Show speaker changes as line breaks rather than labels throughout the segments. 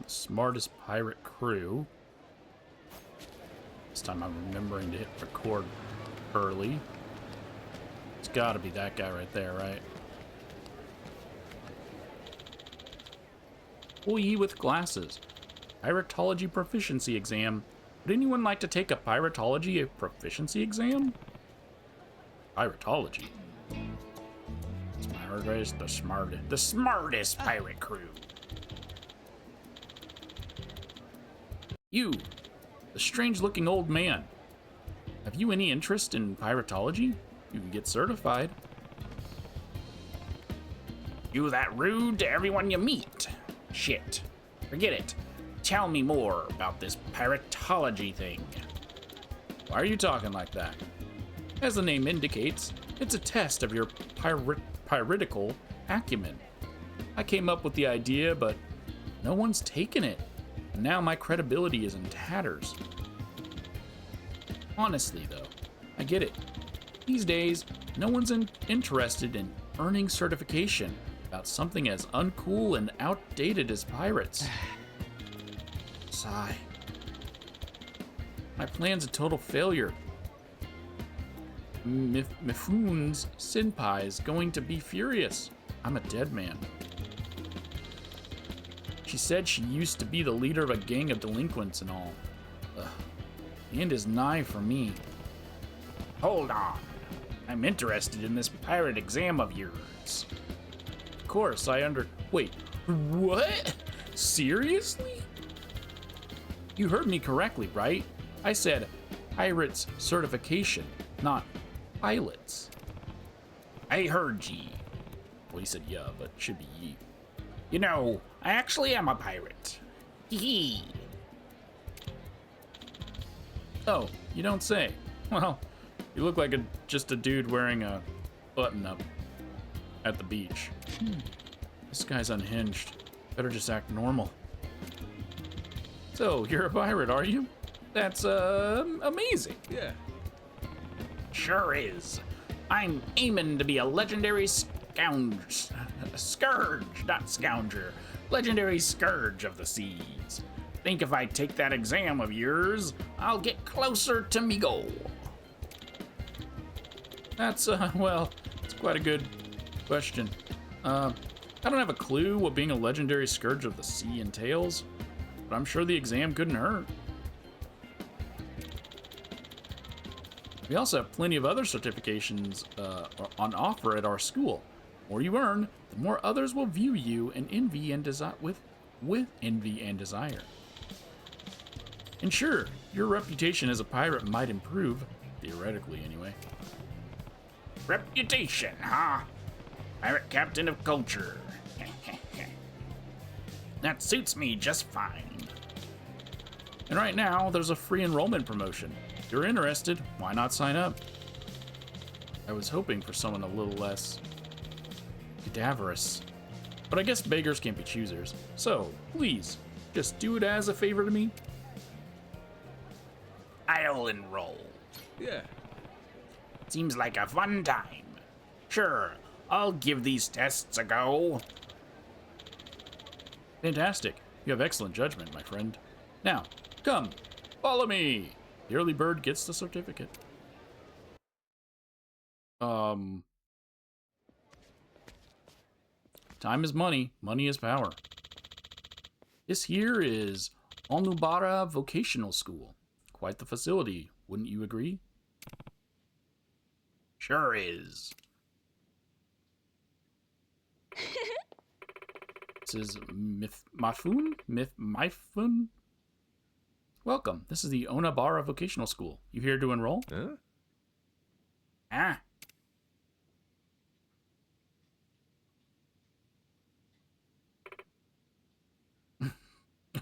Smartest pirate crew. This time I'm remembering to hit record early. It's gotta be that guy right there, right? Boy with glasses. Piratology Proficiency exam. Would anyone like to take a Piratology Proficiency exam? Piratology. The smartest pirate crew. You, the strange-looking old man. Have you any interest in piratology? You can get certified. You that rude to everyone you meet. Shit. Forget it. Tell me more about this piratology thing. Why are you talking like that? As the name indicates, it's a test of your piratical acumen. I came up with the idea, but no one's taken it. And now my credibility is in tatters. Honestly, though, I get it. These days, no one's interested in earning certification about something as uncool and outdated as pirates. Sigh. My plan's a total failure. Mifune's senpai's going to be furious. I'm a dead man. She said she used to be the leader of a gang of delinquents and all. Ugh. The end is nigh for me. Hold on. I'm interested in this pirate exam of yours. Of course, Wait, what? Seriously? You heard me correctly, right? I said pirates certification, not pilots. I heard ye. Well, he said yeah, but it should be ye. You know, I actually am a pirate. Hee. Oh, you don't say. Well, you look like just a dude wearing a button-up at the beach. This guy's unhinged. Better just act normal. So, you're a pirate, are you? That's, amazing.
Yeah.
Sure is. I'm aiming to be a legendary scourge, not scounger. Legendary scourge of the seas. Think if I take that exam of yours, I'll get closer to me goal. That's, well, it's quite a good question. I don't have a clue what being a legendary scourge of the sea entails, but I'm sure the exam couldn't hurt. We also have plenty of other certifications on offer at our school. The more you earn, the more others will view you and envy and with envy and desire. And sure, your reputation as a pirate might improve, theoretically anyway. Reputation, huh? Pirate captain of culture. That suits me just fine. And right now, there's a free enrollment promotion. If you're interested, why not sign up? I was hoping for someone a little less cadaverous. But I guess beggars can't be choosers. So, please, just do it as a favor to me. I'll enroll.
Yeah.
Seems like a fun time. Sure, I'll give these tests a go. Fantastic. You have excellent judgment, my friend. Now, come, follow me. The early bird gets the certificate. Time is money. Money is power. This here is Ounabara Vocational School. Quite the facility, wouldn't you agree? Sure is. This is Myfun? Welcome. This is the Ounabara Vocational School. You here to enroll?
Huh?
Ah.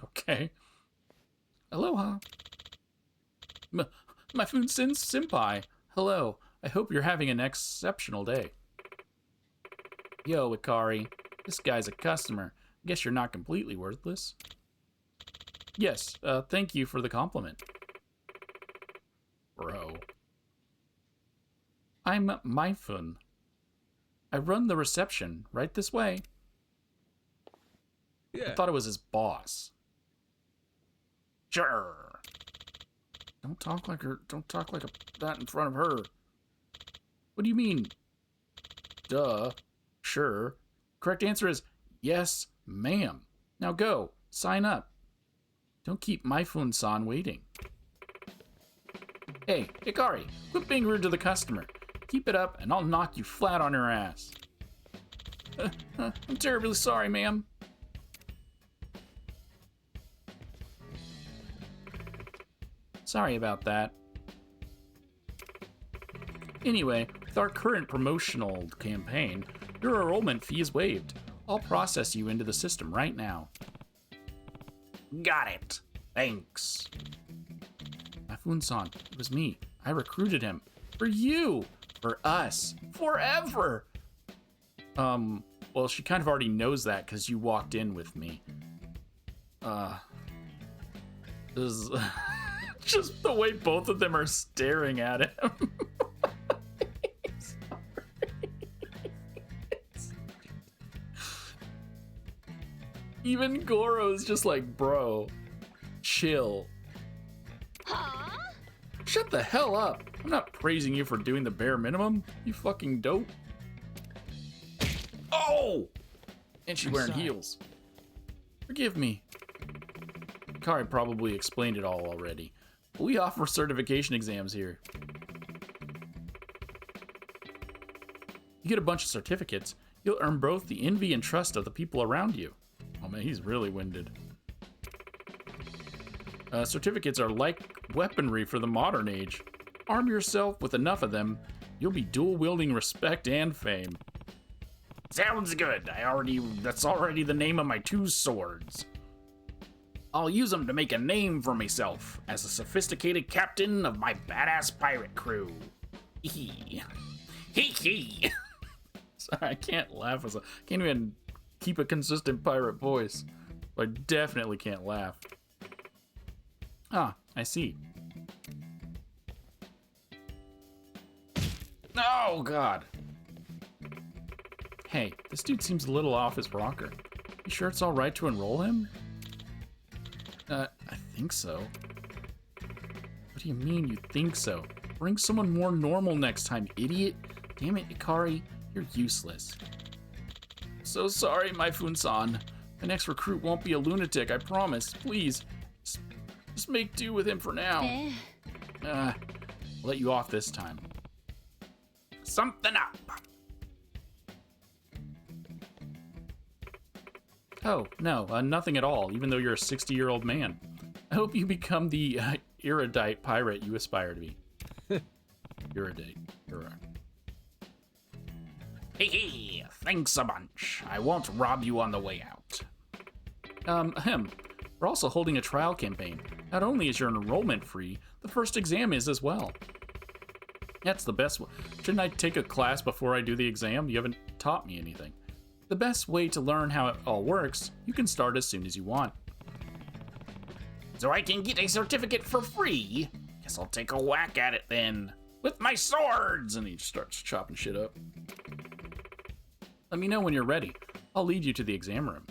Okay. Aloha. Myfun Senpai. Hello. I hope you're having an exceptional day. Yo, Ikari. This guy's a customer. I guess you're not completely worthless. Yes, thank you for the compliment. Bro. I'm Myfun. I run the reception right this way.
Yeah.
I thought it was his boss. Sure. Don't talk like that in front of her. What do you mean? Duh. Sure. Correct answer is yes, ma'am. Now go. Sign up. Don't keep Maifun-san waiting. Hey, Ikari, quit being rude to the customer. Keep it up and I'll knock you flat on your ass. I'm terribly sorry, ma'am. Sorry about that. Anyway, with our current promotional campaign, your enrollment fee is waived. I'll process you into the system right now. Got it. Thanks. Maifun-san, it was me. I recruited him. For you. For us. Forever. Well, she kind of already knows that because you walked in with me. This is just the way both of them are staring at him. Even Goro's just like, bro, chill.
Huh?
Shut the hell up. I'm not praising you for doing the bare minimum, you fucking dope. Oh! And she's wearing heels. Forgive me. Ikari probably explained it all already. We offer certification exams here. You get a bunch of certificates, you'll earn both the envy and trust of the people around you. Oh man, he's really winded. Certificates are like weaponry for the modern age. Arm yourself with enough of them, you'll be dual-wielding respect and fame. Sounds good. That's already the name of my 2 swords. I'll use them to make a name for myself as a sophisticated captain of my badass pirate crew. Hee hee. Sorry, I can't laugh. Can't even keep a consistent pirate voice. I definitely can't laugh. Ah, I see. Oh, God. Hey, this dude seems a little off his rocker. You sure it's all right to enroll him? I think so. What do you mean you think so? Bring someone more normal next time, idiot. Damn it, Ikari, you're useless. So sorry, Maifun-san. My next recruit won't be a lunatic, I promise. Please, just make do with him for now. I'll let you off this time. Something up. Oh, no, nothing at all, even though you're a 60-year-old man. I hope you become the erudite pirate you aspire to be. Erudite. Hey, thanks a bunch. I won't rob you on the way out. We're also holding a trial campaign. Not only is your enrollment free, the first exam is as well. That's the best way. Shouldn't I take a class before I do the exam? You haven't taught me anything. The best way to learn how it all works, you can start as soon as you want. So I can get a certificate for free? Guess I'll take a whack at it then. With my swords! And he starts chopping shit up. Let me know when you're ready. I'll lead you to the exam room.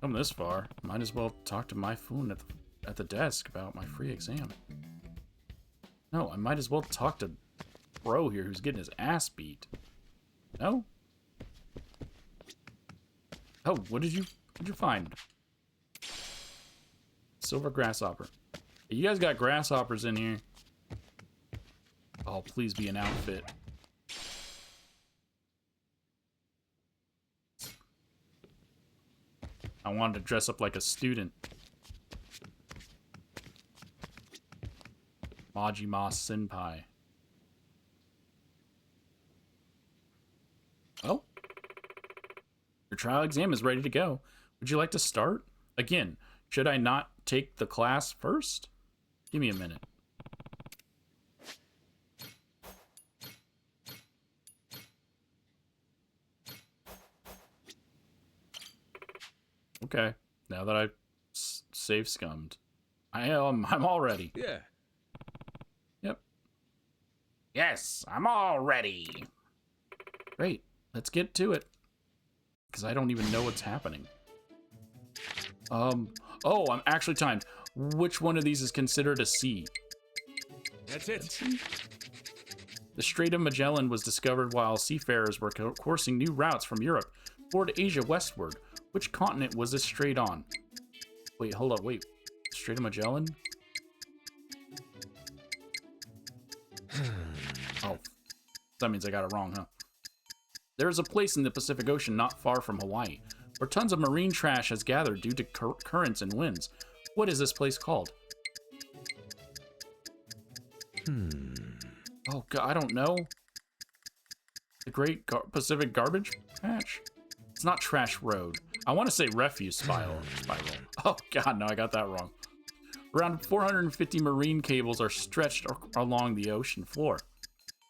Come this far, might as well talk to Maifun at the desk about my free exam. No, I might as well talk to bro here who's getting his ass beat. No? Oh, what did you find? Silver grasshopper. You guys got grasshoppers in here. Oh, please be an outfit. I wanted to dress up like a student. Majima Senpai. Oh. Your trial exam is ready to go. Would you like to start? Again, should I not take the class first? Give me a minute. Okay, now that I've save scummed, I'm all ready.
Yeah.
Yep. Yes, I'm all ready. Great, let's get to it. Because I don't even know what's happening. Oh, I'm actually timed. Which one of these is considered a sea?
That's it.
The Strait of Magellan was discovered while seafarers were coursing new routes from Europe toward Asia westward. Which continent was this strait on? Wait, hold up, wait. Strait of Magellan? Oh, that means I got it wrong, huh? There is a place in the Pacific Ocean not far from Hawaii where tons of marine trash has gathered due to currents and winds. What is this place called? Oh, God, I don't know. The Great Pacific Garbage Patch? It's not Trash Road. I want to say Refuse Spiral. Oh, God, no, I got that wrong. Around 450 marine cables are stretched along the ocean floor,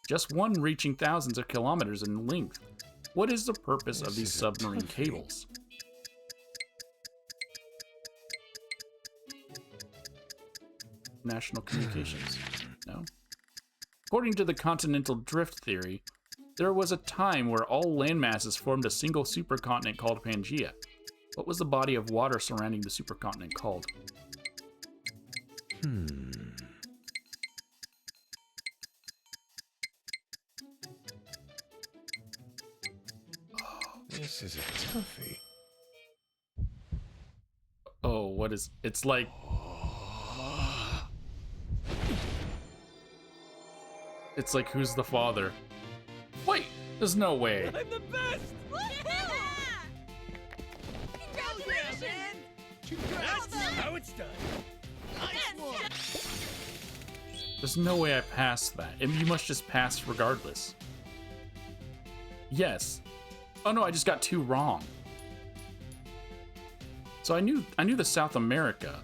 just one reaching thousands of kilometers in length. What is the purpose of these submarine cables? National communications. No? According to the continental drift theory, there was a time where all landmasses formed a single supercontinent called Pangaea. What was the body of water surrounding the supercontinent called?
This is a toughie.
Oh, what is... It's like... It's like, who's the father? Wait, there's no way.
I'm the best!
Congratulations!
That's how it's done.
Nice one!
There's no way I passed that. And you must just pass regardless. Yes. Oh no, I just got 2 wrong. So I knew the South America.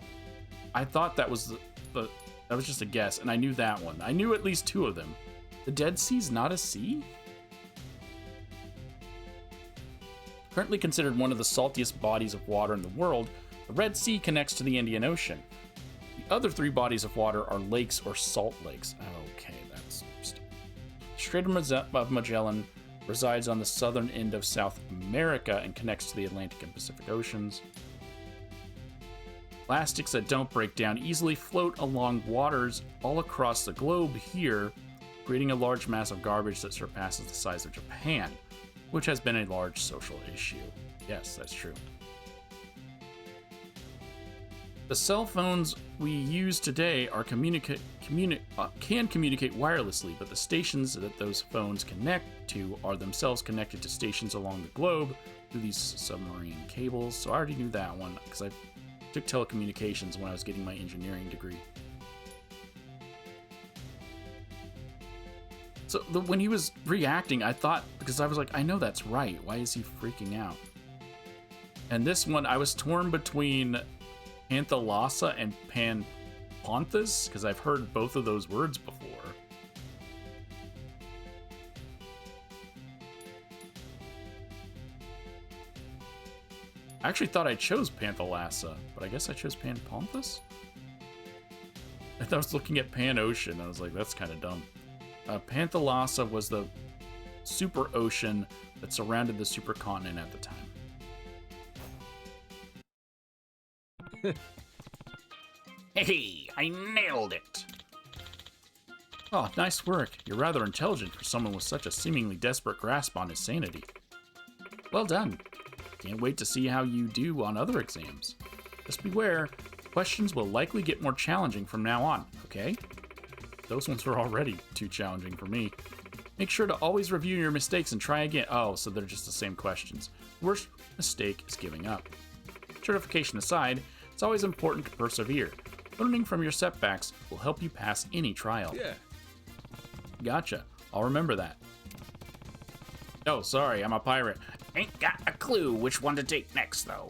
I thought that was that was just a guess, and I knew that one. I knew at least 2 of them. The Dead Sea's not a sea? Currently considered one of the saltiest bodies of water in the world, the Red Sea connects to the Indian Ocean. The other 3 bodies of water are lakes or salt lakes. Okay, that's stupid. The Strait of Magellan resides on the southern end of South America and connects to the Atlantic and Pacific Oceans. Plastics that don't break down easily float along waters all across the globe here, creating a large mass of garbage that surpasses the size of Japan, which has been a large social issue. Yes, that's true. The cell phones we use today are can communicate wirelessly, but the stations that those phones connect to are themselves connected to stations along the globe through these submarine cables. So I already knew that one because I took telecommunications when I was getting my engineering degree. So when he was reacting, I thought, because I was like, I know that's right. Why is he freaking out? And this one, I was torn between Panthalassa and Panponthus, because I've heard both of those words before. I actually thought I chose Panthalassa, but I guess I chose Panponthus? I thought I was looking at Pan Ocean. I was like, that's kind of dumb. Panthalassa was the super ocean that surrounded the supercontinent at the time. Hey, I nailed it! Oh, nice work. You're rather intelligent for someone with such a seemingly desperate grasp on his sanity. Well done. Can't wait to see how you do on other exams. Just beware, questions will likely get more challenging from now on, okay? Those ones were already too challenging for me. Make sure to always review your mistakes and try again. Oh, so they're just the same questions. Worst mistake is giving up. Certification aside, it's always important to persevere. Learning from your setbacks will help you pass any trial.
Yeah.
Gotcha. I'll remember that. Oh, sorry, I'm a pirate. Ain't got a clue which one to take next, though.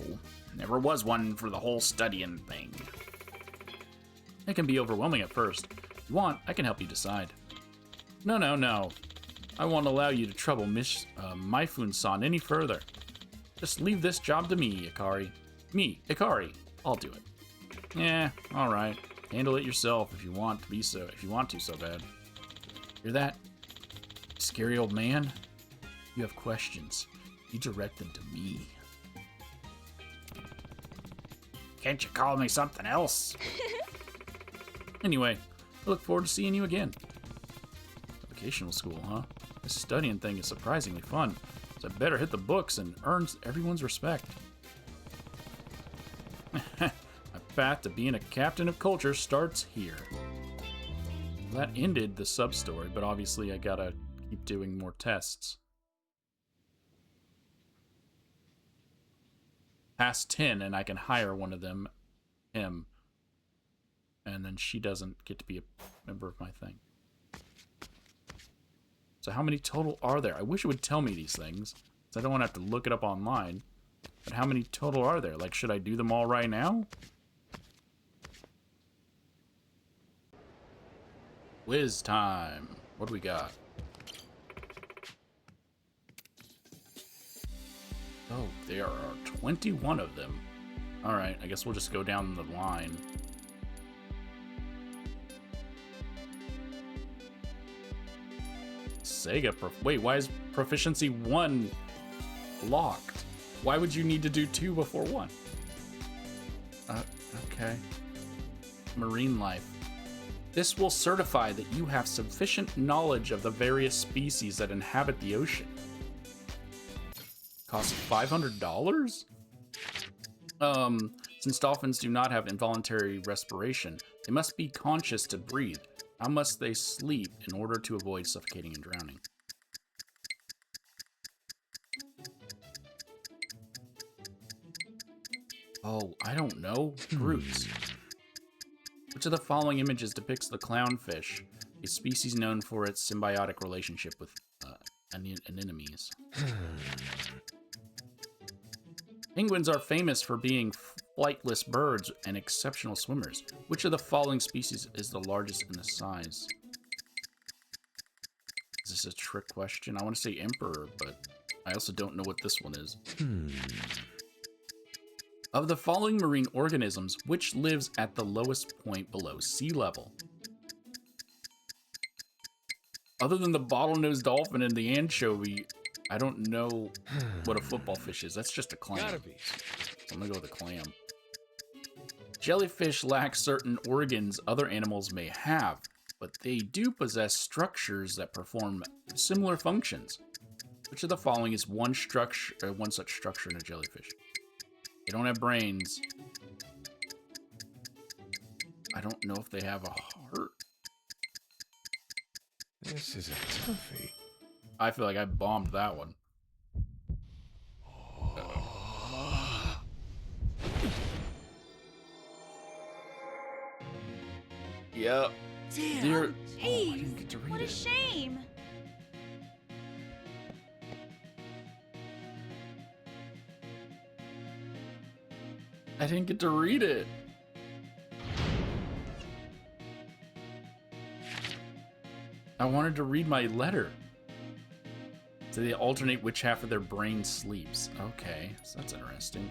Never was one for the whole studying thing. It can be overwhelming at first. If you want, I can help you decide. No. I won't allow you to trouble Miss Maifun-san any further. Just leave this job to me, Ikari. Me, Ikari. I'll do it. Yeah, all right. Handle it yourself if you want to so bad. Hear that? Scary old man? You have questions. You direct them to me. Can't you call me something else? Anyway, I look forward to seeing you again. Vocational school, huh? This studying thing is surprisingly fun, so I better hit the books and earn everyone's respect. My path to being a captain of culture starts here. That ended the sub-story, but obviously I gotta keep doing more tests. Past 10, and I can hire one of them, him. And then she doesn't get to be a member of my thing. So how many total are there? I wish it would tell me these things, so I don't want to have to look it up online. But how many total are there? Like, should I do them all right now? Whiz time. What do we got? Oh, there are 21 of them. Alright, I guess we'll just go down the line. SEGA wait, why is Proficiency 1 locked? Why would you need to do 2 before 1? Okay. Marine life. This will certify that you have sufficient knowledge of the various species that inhabit the ocean. Costs $500? Since dolphins do not have involuntary respiration, they must be conscious to breathe. How must they sleep in order to avoid suffocating and drowning? Oh, I don't know. Roots. Which of the following images depicts the clownfish, a species known for its symbiotic relationship with anemones? Penguins are famous for being flightless birds and exceptional swimmers. Which of the following species is the largest in the size? Is this a trick question? I want to say emperor, but I also don't know what this one is. Of the following marine organisms, which lives at the lowest point below sea level? Other than the bottlenose dolphin and the anchovy, I don't know what a football fish is. That's just a clam.
Gotta be.
I'm gonna go with a clam. Jellyfish lack certain organs other animals may have, but they do possess structures that perform similar functions. Which of the following is one such structure in a jellyfish? They don't have brains. I don't know if they have a heart.
This is a toughie.
I feel like I bombed that one. Yep.
Damn.
I didn't get to read
What a
it.
shame.
I didn't get to read it. I wanted to read my letter. So they alternate which half of their brain sleeps. Okay, so that's interesting.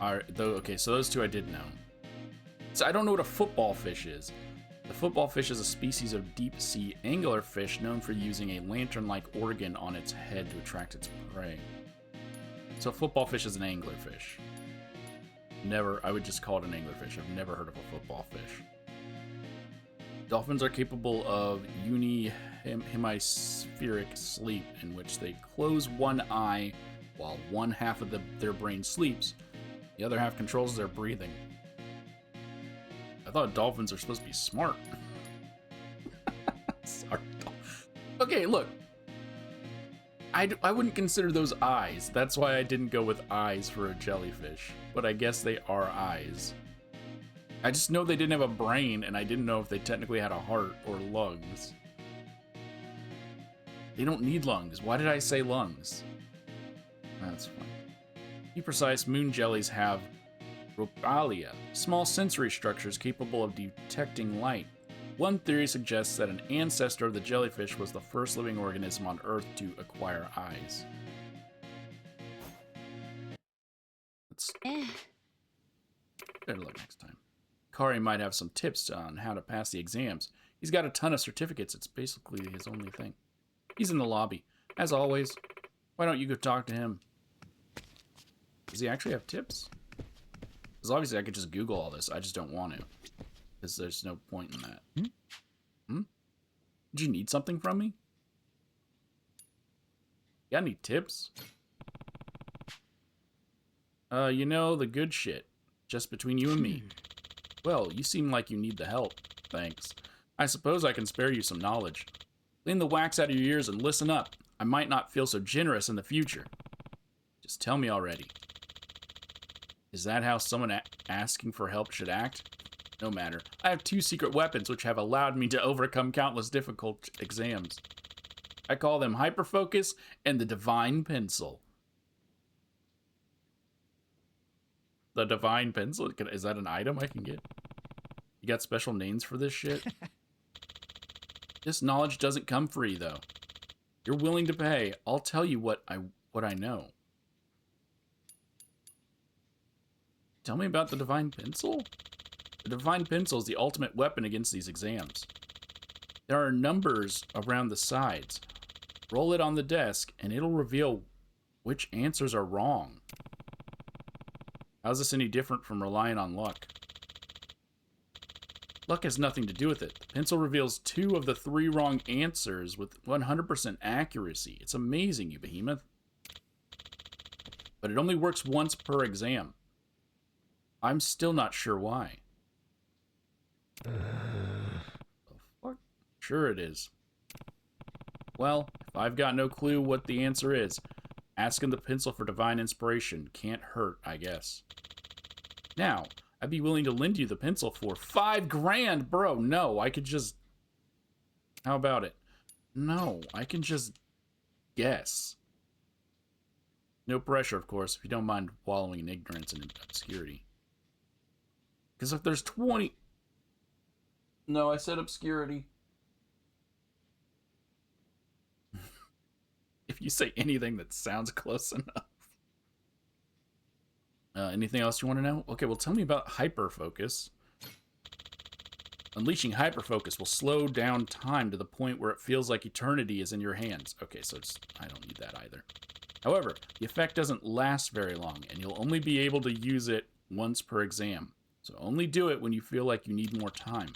Okay, so those two I did know. So I don't know what a football fish is. The football fish is a species of deep-sea anglerfish known for using a lantern-like organ on its head to attract its prey. So a football fish is an anglerfish. I would just call it an anglerfish. I've never heard of a football fish. Dolphins are capable of hemispheric sleep, in which they close one eye while one half of their brain sleeps. The other half controls their breathing. I thought dolphins are supposed to be smart. Sorry. Okay, look. I wouldn't consider those eyes. That's why I didn't go with eyes for a jellyfish. But I guess they are eyes. I just know they didn't have a brain, and I didn't know if they technically had a heart or lungs. They don't need lungs. Why did I say lungs? That's fine. To be precise, moon jellies have ropalia, small sensory structures capable of detecting light. One theory suggests that an ancestor of the jellyfish was the first living organism on Earth to acquire eyes. Better luck next time. Ikari might have some tips on how to pass the exams. He's got a ton of certificates. It's basically his only thing. He's in the lobby. As always, why don't you go talk to him? Does he actually have tips? Because obviously I could just Google all this. I just don't want to. Because there's no point in that. Did you need something from me? Got any tips? You know, the good shit. Just between you and me. Well, you seem like you need the help. Thanks. I suppose I can spare you some knowledge. Clean the wax out of your ears and listen up. I might not feel so generous in the future. Just tell me already. Is that how someone asking for help should act? No matter. I have 2 secret weapons which have allowed me to overcome countless difficult exams. I call them Hyperfocus and the Divine Pencil. The Divine Pencil? Is that an item I can get? You got special names for this shit? This knowledge doesn't come free, though. You're willing to pay. I'll tell you what I know. Tell me about the Divine Pencil? The Divine Pencil is the ultimate weapon against these exams. There are numbers around the sides. Roll it on the desk, and it'll reveal which answers are wrong. How's this any different from relying on luck? Luck has nothing to do with it. The pencil reveals 2 of the 3 wrong answers with 100% accuracy. It's amazing, you behemoth. But it only works once per exam. I'm still not sure why. The fuck? Sure it is. Well, if I've got no clue what the answer is, asking the pencil for divine inspiration can't hurt, I guess. Now, I'd be willing to lend you the pencil for 5 grand, bro. No, I could just... How about it? No, I can just guess. No pressure, of course, if you don't mind wallowing in ignorance and obscurity. Because if there's 20... No, I said obscurity. If you say anything that sounds close enough. Anything else you want to know? Okay, well, tell me about hyperfocus. Unleashing hyperfocus will slow down time to the point where it feels like eternity is in your hands. Okay, so I don't need that either. However, the effect doesn't last very long, and you'll only be able to use it once per exam. So only do it when you feel like you need more time.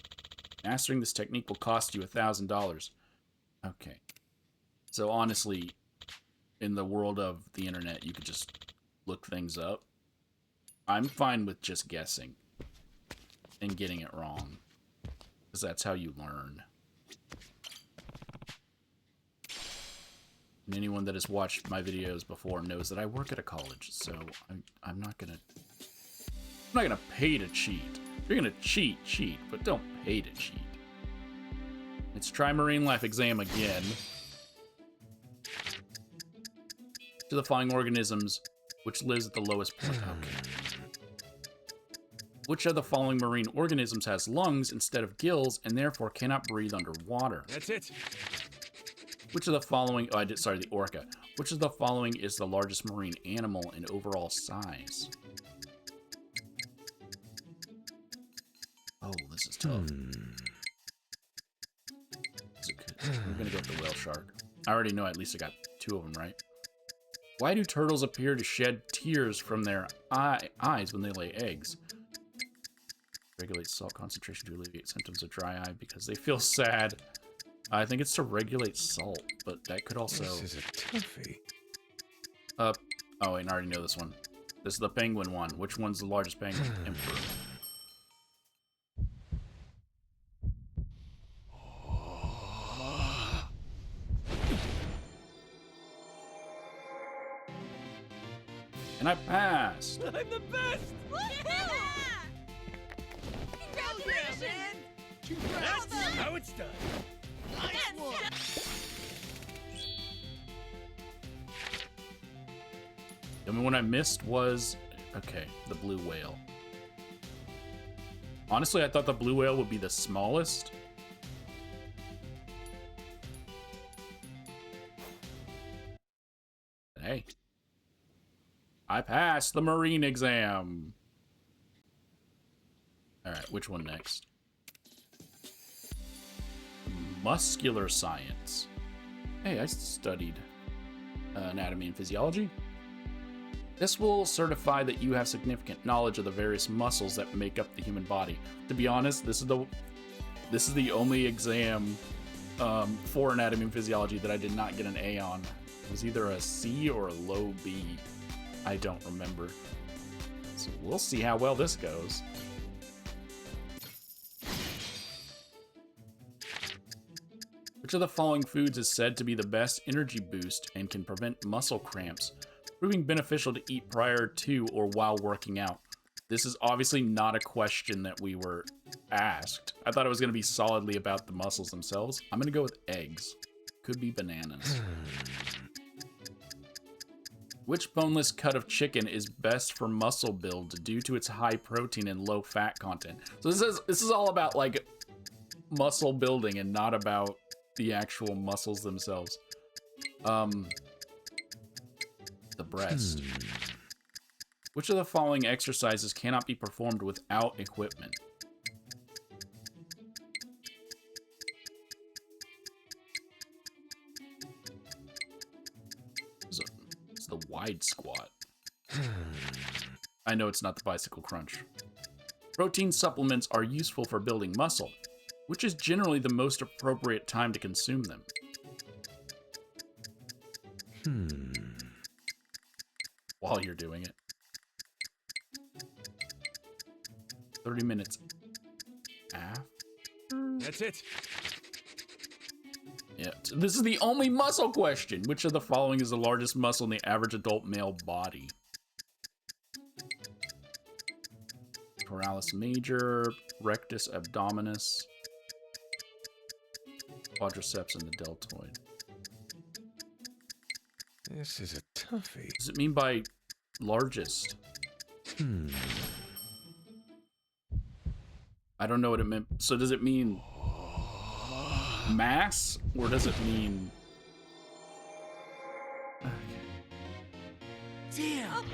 Mastering this technique will cost you $1,000. Okay. So honestly, in the world of the internet, you could just look things up. I'm fine with just guessing and getting it wrong, because that's how you learn. And anyone that has watched my videos before knows that I work at a college, so I'm not gonna pay to cheat. If you're gonna cheat, but don't pay to cheat. Let's try marine life exam again. To the following organisms, which lives at the lowest point. Okay. Which of the following marine organisms has lungs instead of gills and therefore cannot breathe underwater?
That's it.
Which of the following... Oh, sorry, the orca. Which of the following is the largest marine animal in overall size? Oh, this is tough. I'm gonna go with the whale shark. I already know at least I got 2 of them right. Why do turtles appear to shed tears from their eyes when they lay eggs? Regulate salt concentration to alleviate symptoms of dry eye because they feel sad. I think it's to regulate salt, but that could also...
This is a toughie.
Oh wait, I already know this one. This is the penguin one. Which one's the largest penguin? Emperor. And I passed!
I'm the best!
Congratulations!
That's how it's done. Nice one!
The only one I missed was... Okay, the blue whale. Honestly, I thought the blue whale would be the smallest. Hey. I passed the marine exam. Alright, which one next? Muscular science. Hey, I studied anatomy and physiology. This will certify that you have significant knowledge of the various muscles that make up the human body. To be honest, this is the only exam for anatomy and physiology that I did not get an A on. It was either a C or a low B. I don't remember. So we'll see how well this goes. Which of the following foods is said to be the best energy boost and can prevent muscle cramps, proving beneficial to eat prior to or while working out? This is obviously not a question that we were asked. I thought it was going to be solidly about the muscles themselves. I'm going to go with eggs. Could be bananas. Which boneless cut of chicken is best for muscle build due to its high protein and low fat content? So this is all about like muscle building and not about the actual muscles themselves. The breast. Which of the following exercises cannot be performed without equipment? It's the wide squat. I know it's not the bicycle crunch. Protein supplements are useful for building muscle, which is generally the most appropriate time to consume them. While you're doing it. 30 minutes after?
That's it.
Yeah, so this is the only muscle question. Which of the following is the largest muscle in the average adult male body? Pectoralis major, rectus abdominis, quadriceps, and the deltoid.
This is a toughie.
What does it mean by largest? I don't know what it meant. So does it mean mass, or does it mean...
Damn.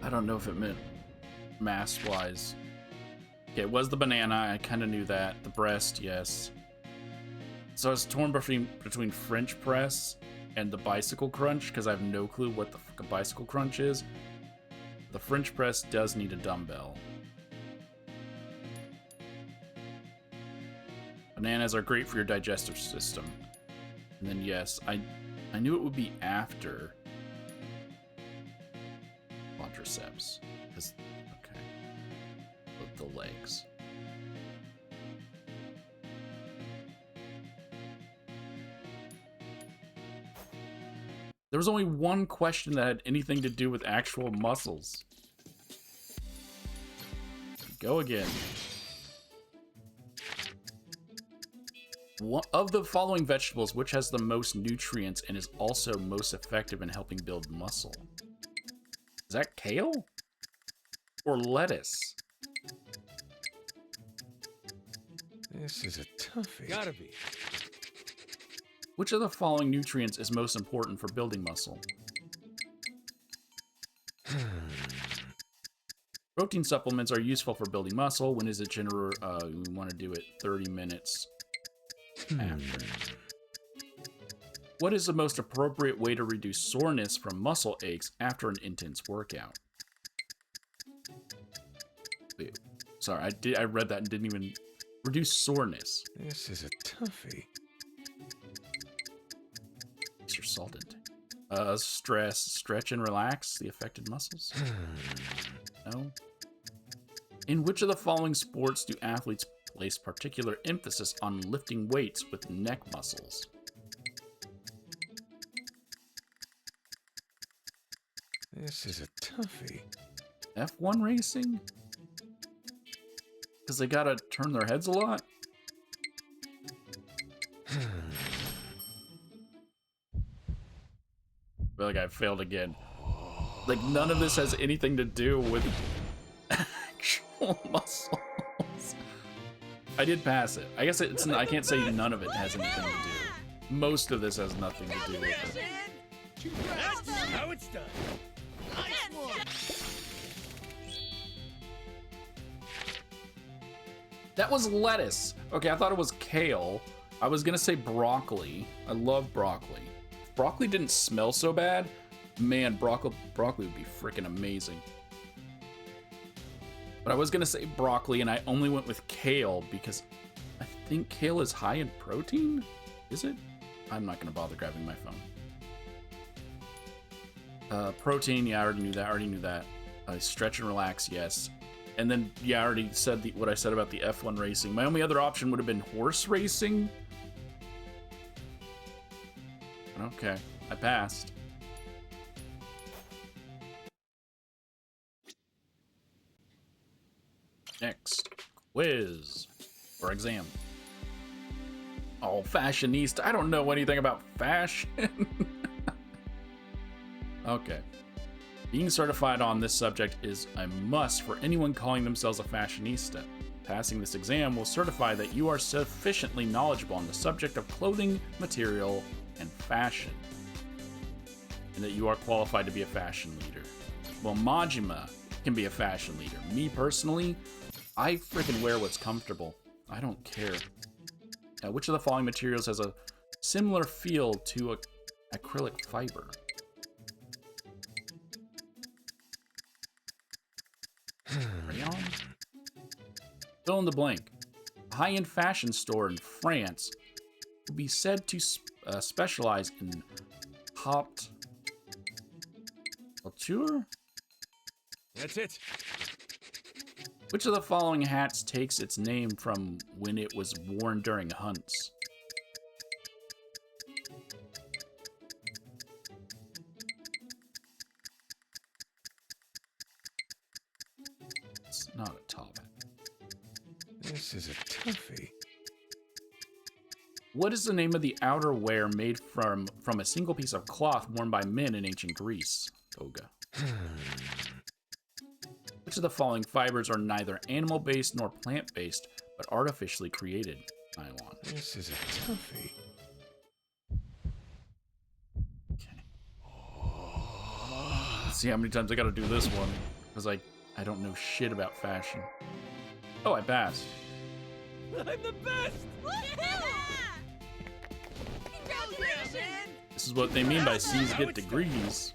I don't know if it meant mass-wise. Okay, it was the banana. I kind of knew that. The breast, yes. So I was torn between French press and the bicycle crunch, because I have no clue what the fuck a bicycle crunch is. The French press does need a dumbbell. Bananas are great for your digestive system. And then yes, I knew it would be after quadriceps. Okay. With the legs. There was only one question that had anything to do with actual muscles. Go again. One of the following vegetables, which has the most nutrients and is also most effective in helping build muscle? Is that kale? Or lettuce?
This is a toughie.
Gotta be.
Which of the following nutrients is most important for building muscle? Protein supplements are useful for building muscle. When is it general? We want to do it 30 minutes after. What is the most appropriate way to reduce soreness from muscle aches after an intense workout? Wait, sorry, I read that and didn't even reduce soreness.
This is a toughie.
What's your salt intake? Stretch and relax the affected muscles. No. In which of the following sports do athletes place particular emphasis on lifting weights with neck muscles?
This is a toughie.
F1 racing? Because they gotta turn their heads a lot? I feel like I failed again. Like, none of this has anything to do with actual muscles. I did pass it. I guess it's. I can't say none of it has anything to do. Most of this has nothing to do with it.
That's how it's done. Nice one.
That was lettuce. Okay, I thought it was kale. I was gonna say broccoli. I love broccoli. Broccoli didn't smell so bad. Man, broccoli would be freaking amazing. But I was gonna say broccoli, and I only went with kale because I think kale is high in protein. Is it? I'm not gonna bother grabbing my phone. Protein, yeah, I already knew that. Stretch and relax, yes. And then, yeah, I already said what I said about the F1 racing. My only other option would have been horse racing. Okay, I passed. Next, quiz or exam. Oh, fashionista. I don't know anything about fashion. Okay. Being certified on this subject is a must for anyone calling themselves a fashionista. Passing this exam will certify that you are sufficiently knowledgeable on the subject of clothing, material, and fashion, and that you are qualified to be a fashion leader. Well, Majima can be a fashion leader. Me personally, I freaking wear what's comfortable. I don't care. Which of the following materials has a similar feel to acrylic fiber? Rayon? Fill in the blank. A high-end fashion store in France would be said to specialize in haute couture?
That's it.
Which of the following hats takes its name from when it was worn during hunts? It's not a top hat.
This is a toughie.
What is the name of the outerwear made from a single piece of cloth worn by men in ancient Greece? Toga. Which of the following fibers are neither animal-based nor plant-based, but artificially created? Nylon.
This is a toughie.
Okay. Let's see how many times I gotta do this one, because I don't know shit about fashion. Oh, I passed.
I'm the best!
Congratulations!
This is what they mean by C's get degrees.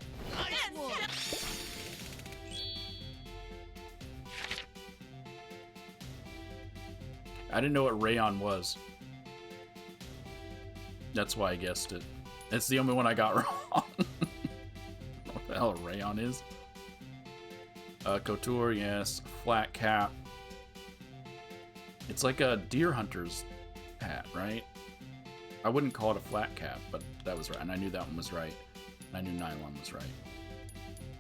I didn't know what rayon was. That's why I guessed it. It's the only one I got wrong. What the hell a rayon is? Couture, yes. Flat cap. It's like a deer hunter's hat, right? I wouldn't call it a flat cap, but that was right. And I knew that one was right. And I knew nylon was right.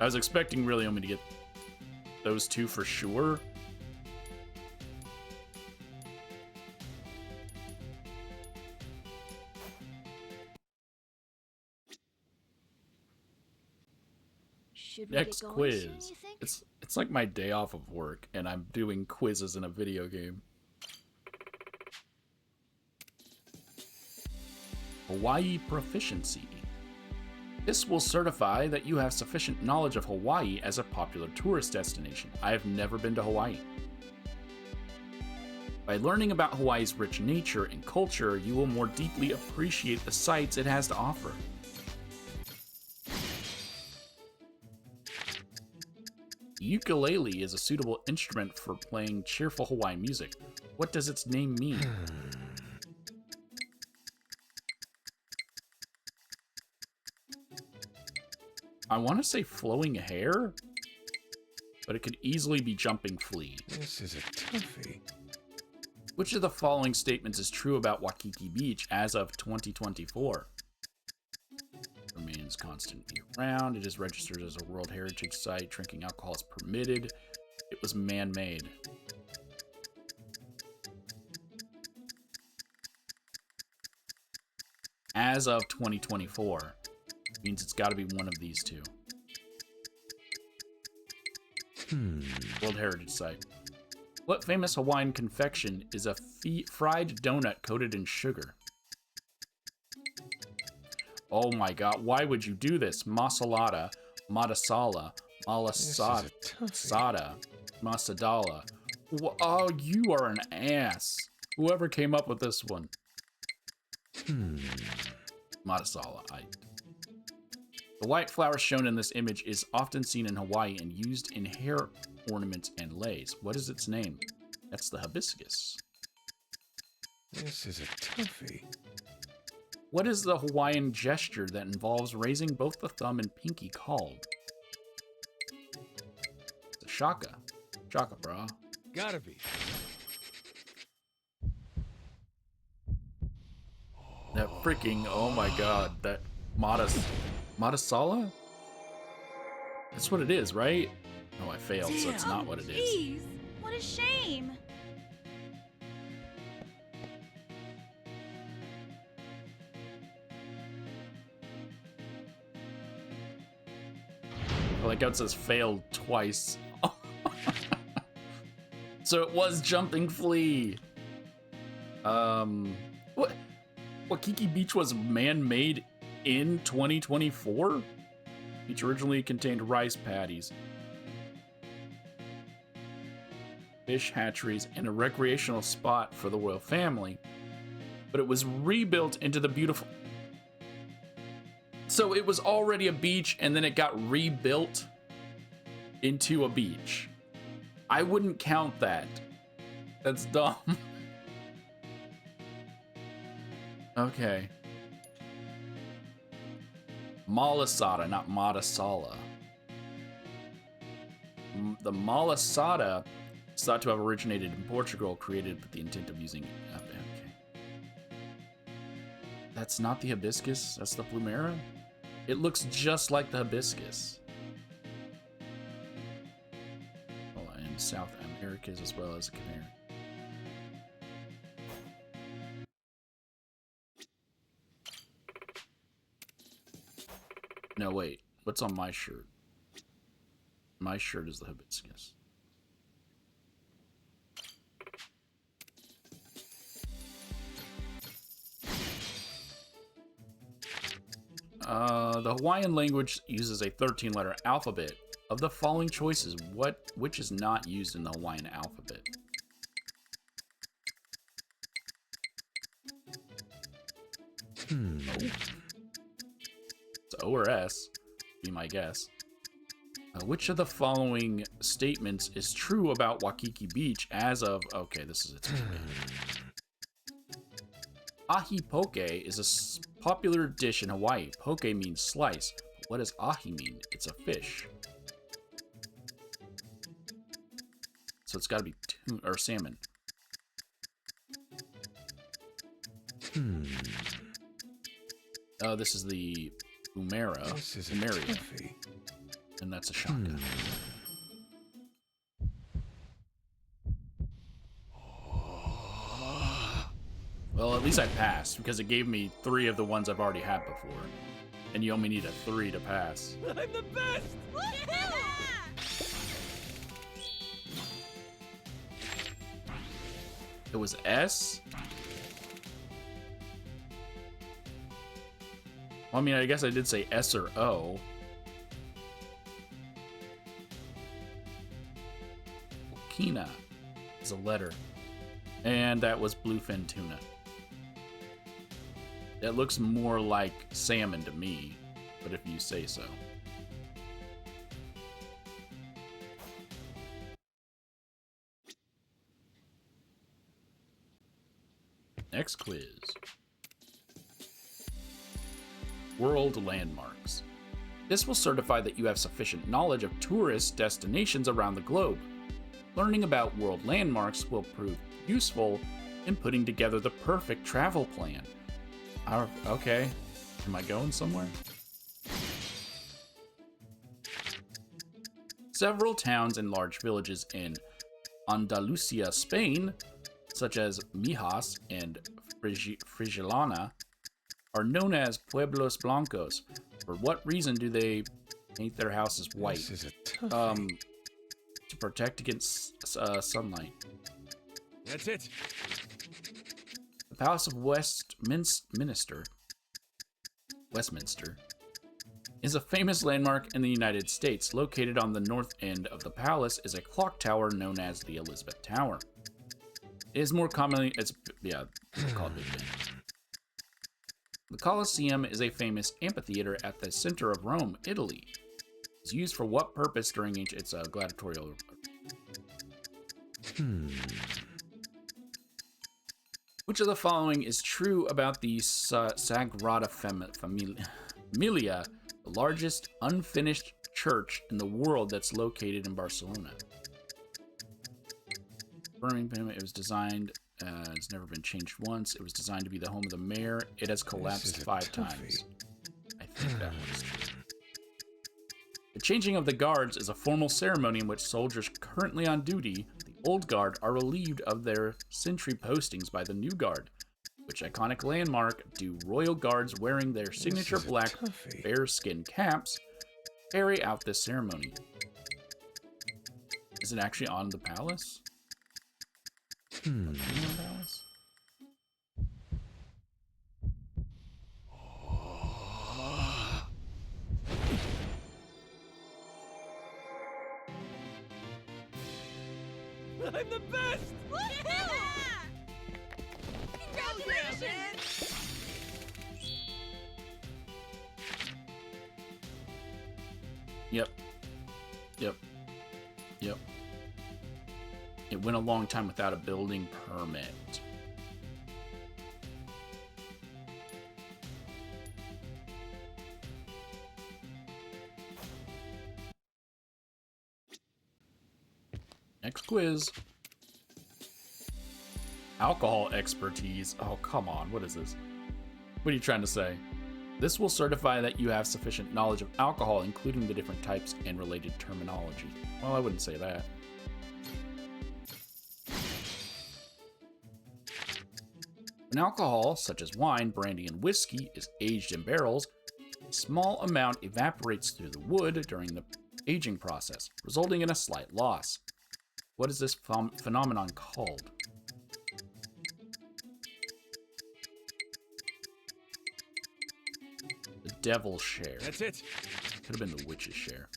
I was expecting really only to get those two for sure.
Should we
Next
get going
quiz.
soon, you think?
It's like my day off of work, and I'm doing quizzes in a video game. Hawaii Proficiency. This will certify that you have sufficient knowledge of Hawaii as a popular tourist destination. I have never been to Hawaii. By learning about Hawaii's rich nature and culture, you will more deeply appreciate the sights it has to offer. The ukulele is a suitable instrument for playing cheerful Hawaiian music. What does its name mean? I want to say flowing hair, but it could easily be jumping flea.
This is a toughie.
Which of the following statements is true about Waikiki Beach as of 2024? Remains constant year-round. It is registered as a World Heritage Site. Drinking alcohol is permitted. It was man-made. As of 2024. Means it's got to be one of these two. World Heritage Site. What famous Hawaiian confection is a fried donut coated in sugar? Oh my god, why would you do this? Masalada, Madasala, Malasada, Masadala. Oh, you are an ass. Whoever came up with this one. Madasala. The white flower shown in this image is often seen in Hawaii and used in hair ornaments and leis. What is its name? That's the hibiscus.
This is a toughie.
What is the Hawaiian gesture that involves raising both the thumb and pinky called? It's a shaka. Shaka, brah.
Gotta be.
That freaking, oh my god, that Matasala? That's what it is, right? Oh, I failed, so it's not what it is.
Jeez, what a shame.
I like how it says failed twice. So it was Jumping Flea. What? Waikiki Beach was man-made in 2024? Beach originally contained rice paddies, fish hatcheries, and a recreational spot for the royal family, but it was rebuilt into the beautiful... So it was already a beach, and then it got rebuilt into a beach. I wouldn't count that. That's dumb. Okay. Malasada, not Matasala. The Malasada is thought to have originated in Portugal, created with the intent of using... Okay. That's not the hibiscus, that's the plumera? It looks just like the hibiscus. Well, in South Americas as well as the Canary. No, wait. What's on my shirt? My shirt is the hibiscus. The Hawaiian language uses a 13-letter alphabet. Of the following choices, which is not used in the Hawaiian alphabet? It's O or S, be my guess. Which of the following statements is true about Waikiki Beach as of... Okay, this is its Ahi poke is a popular dish in Hawaii. Poke means slice. But what does ahi mean? It's a fish. So it's got to be tuna or salmon. Oh, this is the umera.
This is a
umeria,
toughie.
and that's a shaka. Well, at least I passed, because it gave me 3 of the ones I've already had before. And you only need a 3 to pass.
I'm the best!
It was S? Well, I mean, I guess I did say S or O. Kina is a letter. And that was bluefin tuna. It looks more like salmon to me, but if you say so. Next quiz. World landmarks. This will certify that you have sufficient knowledge of tourist destinations around the globe. Learning about world landmarks will prove useful in putting together the perfect travel plan. Okay, am I going somewhere? Several towns and large villages in Andalusia, Spain, such as Mijas and Frigilana, are known as Pueblos Blancos. For what reason do they paint their houses white?
This is a toughie.
To protect against sunlight.
That's it.
The Palace of Westminster is a famous landmark in the United States. Located on the north end of the palace is a clock tower known as the Elizabeth Tower. It is more commonly, it's called Big Ben. The Colosseum is a famous amphitheater at the center of Rome, Italy. It's used for what purpose during its gladiatorial... Which of the following is true about the Sagrada Familia, the largest unfinished church in the world that's located in Barcelona? Birmingham, it was designed, it's never been changed once. It was designed to be the home of the mayor. It has collapsed 5 times. I think that one's true. The changing of the guards is a formal ceremony in which soldiers currently on duty, the old guard, are relieved of their sentry postings by the new guard. Which iconic landmark do royal guards wearing their signature black bearskin caps carry out this ceremony? Is it actually on the palace? Palace?
I'm the best!
Congratulations!
Yep. It went a long time without a building permit. Next quiz. Alcohol expertise. Oh, come on. What is this? What are you trying to say? This will certify that you have sufficient knowledge of alcohol, including the different types and related terminology. Well, I wouldn't say that. When alcohol, such as wine, brandy, and whiskey, is aged in barrels, a small amount evaporates through the wood during the aging process, resulting in a slight loss. What is this phenomenon called? The devil's share.
That's it.
Could have been the witch's share.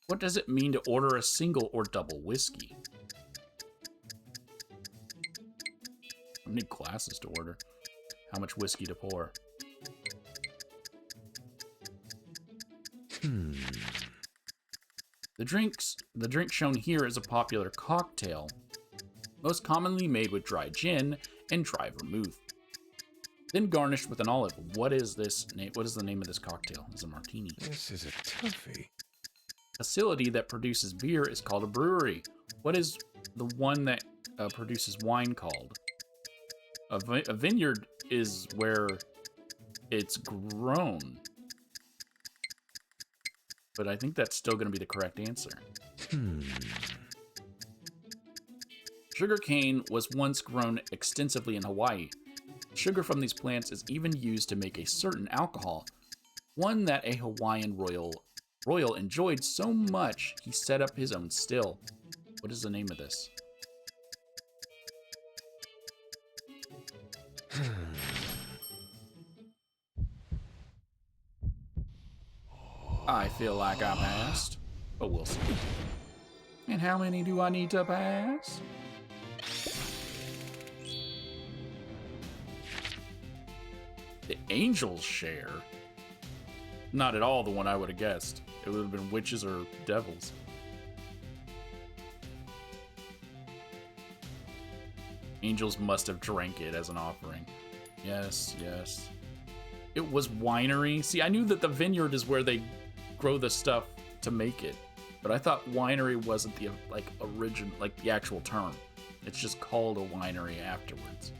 What does it mean to order a single or double whiskey? How many glasses to order? How much whiskey to pour? The drink shown here is a popular cocktail, most commonly made with dry gin and dry vermouth, then garnished with an olive. What is this name? What is the name of this cocktail? It's a martini.
This is a toughie.
A facility that produces beer is called a brewery. What is the one that produces wine called? A vineyard is where it's grown. But I think that's still going to be the correct answer. Sugarcane was once grown extensively in Hawaii. Sugar from these plants is even used to make a certain alcohol, one that a Hawaiian royal enjoyed so much he set up his own still. What is the name of this? I feel like I passed, but we'll see. And how many do I need to pass? The angel's share? Not at all the one I would have guessed. It would have been witches or devils. Angels must have drank it as an offering. Yes, yes. It was winery. See, I knew that the vineyard is where they grow the stuff to make it, but I thought winery wasn't the the actual term. It's just called a winery afterwards.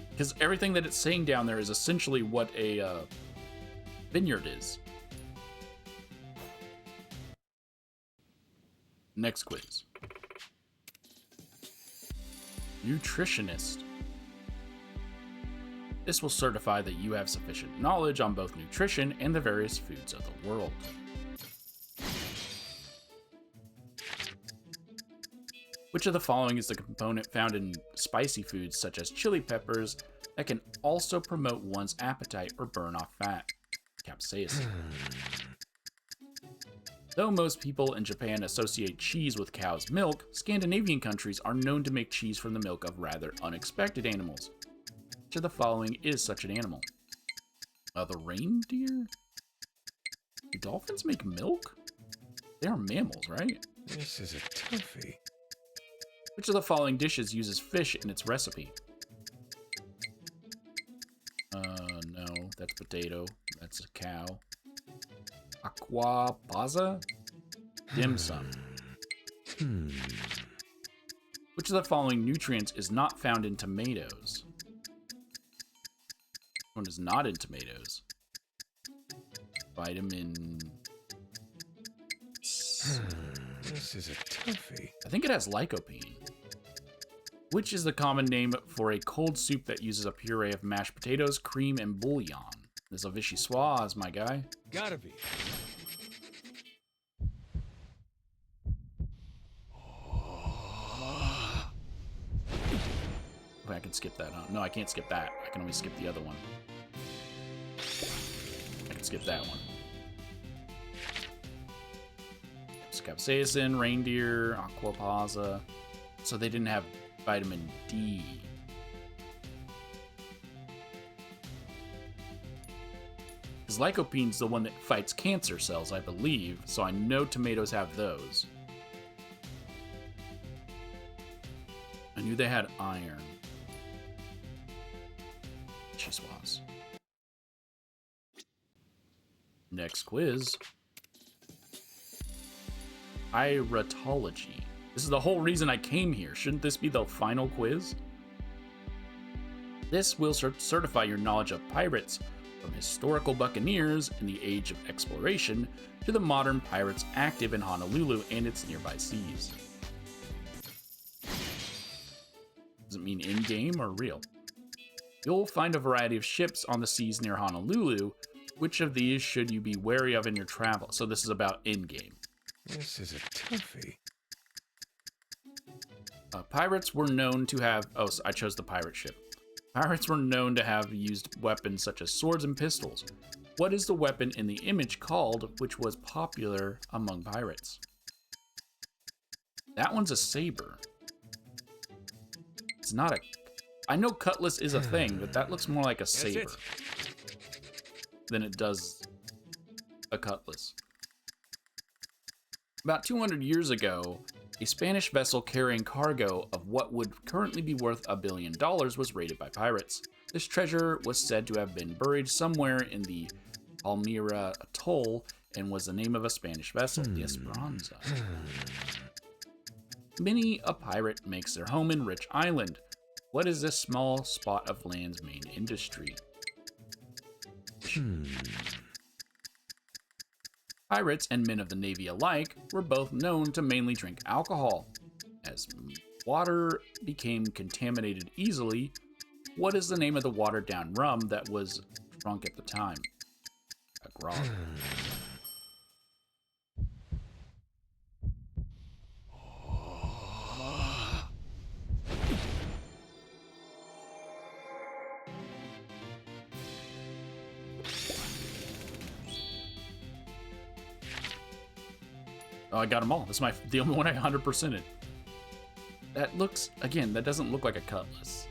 Because everything that it's saying down there is essentially what a vineyard is. Next quiz. Nutritionist. This will certify that you have sufficient knowledge on both nutrition and the various foods of the world. Which of the following is the component found in spicy foods such as chili peppers that can also promote one's appetite or burn off fat? Capsaicin. Though most people in Japan associate cheese with cow's milk, Scandinavian countries are known to make cheese from the milk of rather unexpected animals. Which of the following is such an animal? The reindeer? Do dolphins make milk? They are mammals, right?
This is a toughie.
Which of the following dishes uses fish in its recipe? No, that's potato. That's a cow. Aquapaza? Dim sum. Which of the following nutrients is not found in tomatoes? Which one is not in tomatoes? Vitamin...
This is a toughie.
I think it has lycopene. Which is the common name for a cold soup that uses a puree of mashed potatoes, cream, and bouillon? This is a vichyssoise, my guy.
Gotta be.
Okay, I can skip that, huh? No, I can't skip that. I can only skip the other one. I can skip that one. Capsaicin, reindeer, aquapaza. So they didn't have vitamin D. Because lycopene's the one that fights cancer cells, I believe. So I know tomatoes have those. I knew they had iron. Cheese was. Next quiz. Piratology. This is the whole reason I came here. Shouldn't this be the final quiz? This will certify your knowledge of pirates, from historical buccaneers in the age of exploration to the modern pirates active in Honolulu and its nearby seas. Does it mean in-game or real? You'll find a variety of ships on the seas near Honolulu. Which of these should you be wary of in your travel? So this is about in-game.
This is a toughie.
Pirates were known to have... Oh, so I chose the pirate ship. Pirates were known to have used weapons such as swords and pistols. What is the weapon in the image called, which was popular among pirates? That one's a saber. It's not a... I know cutlass is a thing, but that looks more like a saber than it does a cutlass. About 200 years ago, a Spanish vessel carrying cargo of what would currently be worth $1 billion was raided by pirates. This treasure was said to have been buried somewhere in the Palmyra Atoll and was the name of a Spanish vessel, the Esperanza. Many a pirate makes their home in Rich Island. What is this small spot of land's main industry? Pirates and men of the Navy alike were both known to mainly drink alcohol. As water became contaminated easily, what is the name of the watered-down rum that was drunk at the time? A grog. Oh, I got them all. That's the only one I 100%ed. That looks, again, that doesn't look like a cutlass.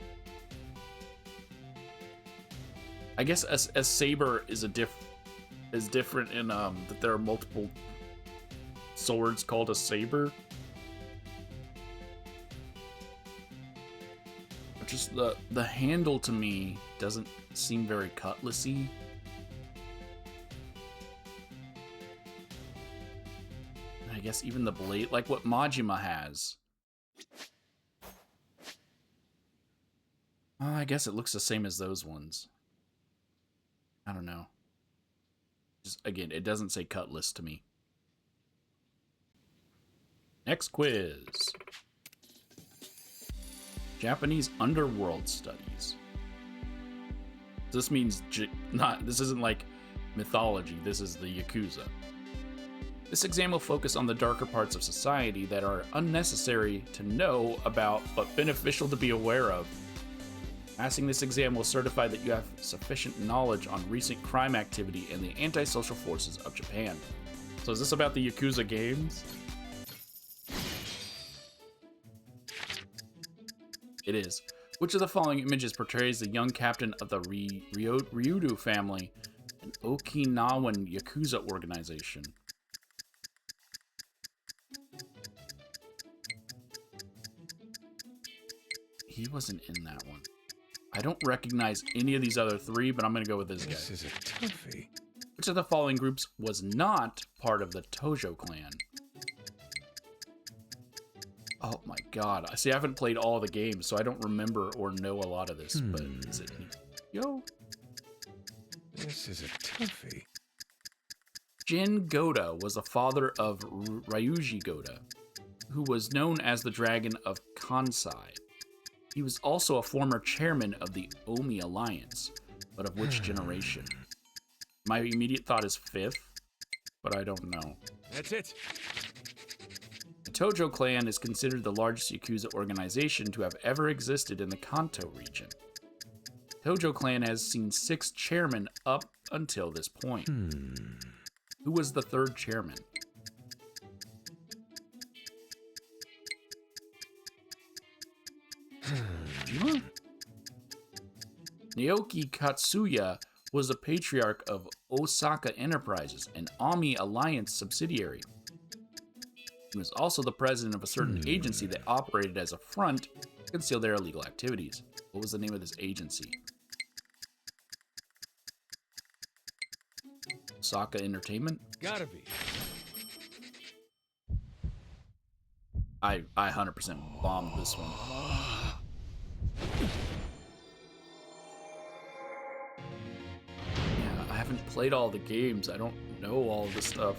I guess a saber is different in that there are multiple swords called a saber. But just the handle to me doesn't seem very cutlassy. I guess even the blade, like what Majima has. Oh, I guess it looks the same as those ones. I don't know. Just, again, it doesn't say cutlass to me. Next quiz. Japanese Underworld studies. This means this isn't like mythology. This is the Yakuza. This exam will focus on the darker parts of society that are unnecessary to know about but beneficial to be aware of. Passing this exam will certify that you have sufficient knowledge on recent crime activity and the antisocial forces of Japan. So is this about the Yakuza games? It is. Which of the following images portrays the young captain of the Ryudo family, an Okinawan Yakuza organization? He wasn't in that one. I don't recognize any of these other three, but I'm going to go with this guy.
This is a toughie.
Which of the following groups was not part of the Tojo clan? Oh my god. See, I haven't played all the games, so I don't remember or know a lot of this, but is it... Yo.
This is a toughie.
Jin Goda was the father of Ryuji Goda, who was known as the Dragon of Kansai. He was also a former chairman of the Omi Alliance, but of which generation? My immediate thought is 5th, but I don't know.
That's it.
The Tojo clan is considered the largest Yakuza organization to have ever existed in the Kanto region. Tojo clan has seen 6 chairmen up until this point. Who was the 3rd chairman? Naoki Katsuya was the patriarch of Osaka Enterprises, an Ami Alliance subsidiary. He was also the president of a certain agency that operated as a front to conceal their illegal activities. What was the name of this agency? Osaka Entertainment?
Gotta be.
I 100% bombed this one. Yeah, I haven't played all the games. I don't know all the stuff.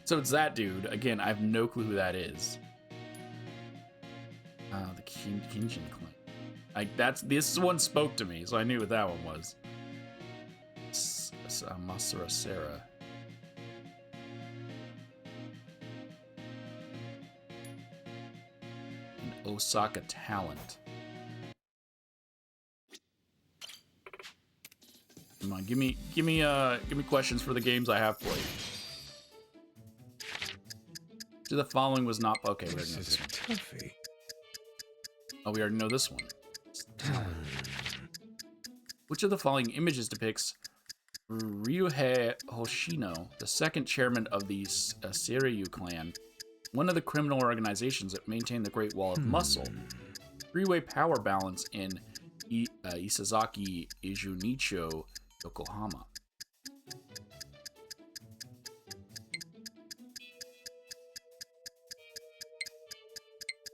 So it's that dude. Again, I have no clue who that is. The Kinjin clan. This one spoke to me, so I knew what that one was. Masura Sarah. An Osaka talent. Come on, give me questions for the games I have played. So the following was not okay. We already know this one.
Toughie.
Oh, we already know this one. Which of the following images depicts Ryuhei Hoshino, the 2nd chairman of the Seiryu clan, one of the criminal organizations that maintain the Great Wall of Muscle, 3-way power balance in Isazaki Ijunicho, Yokohama?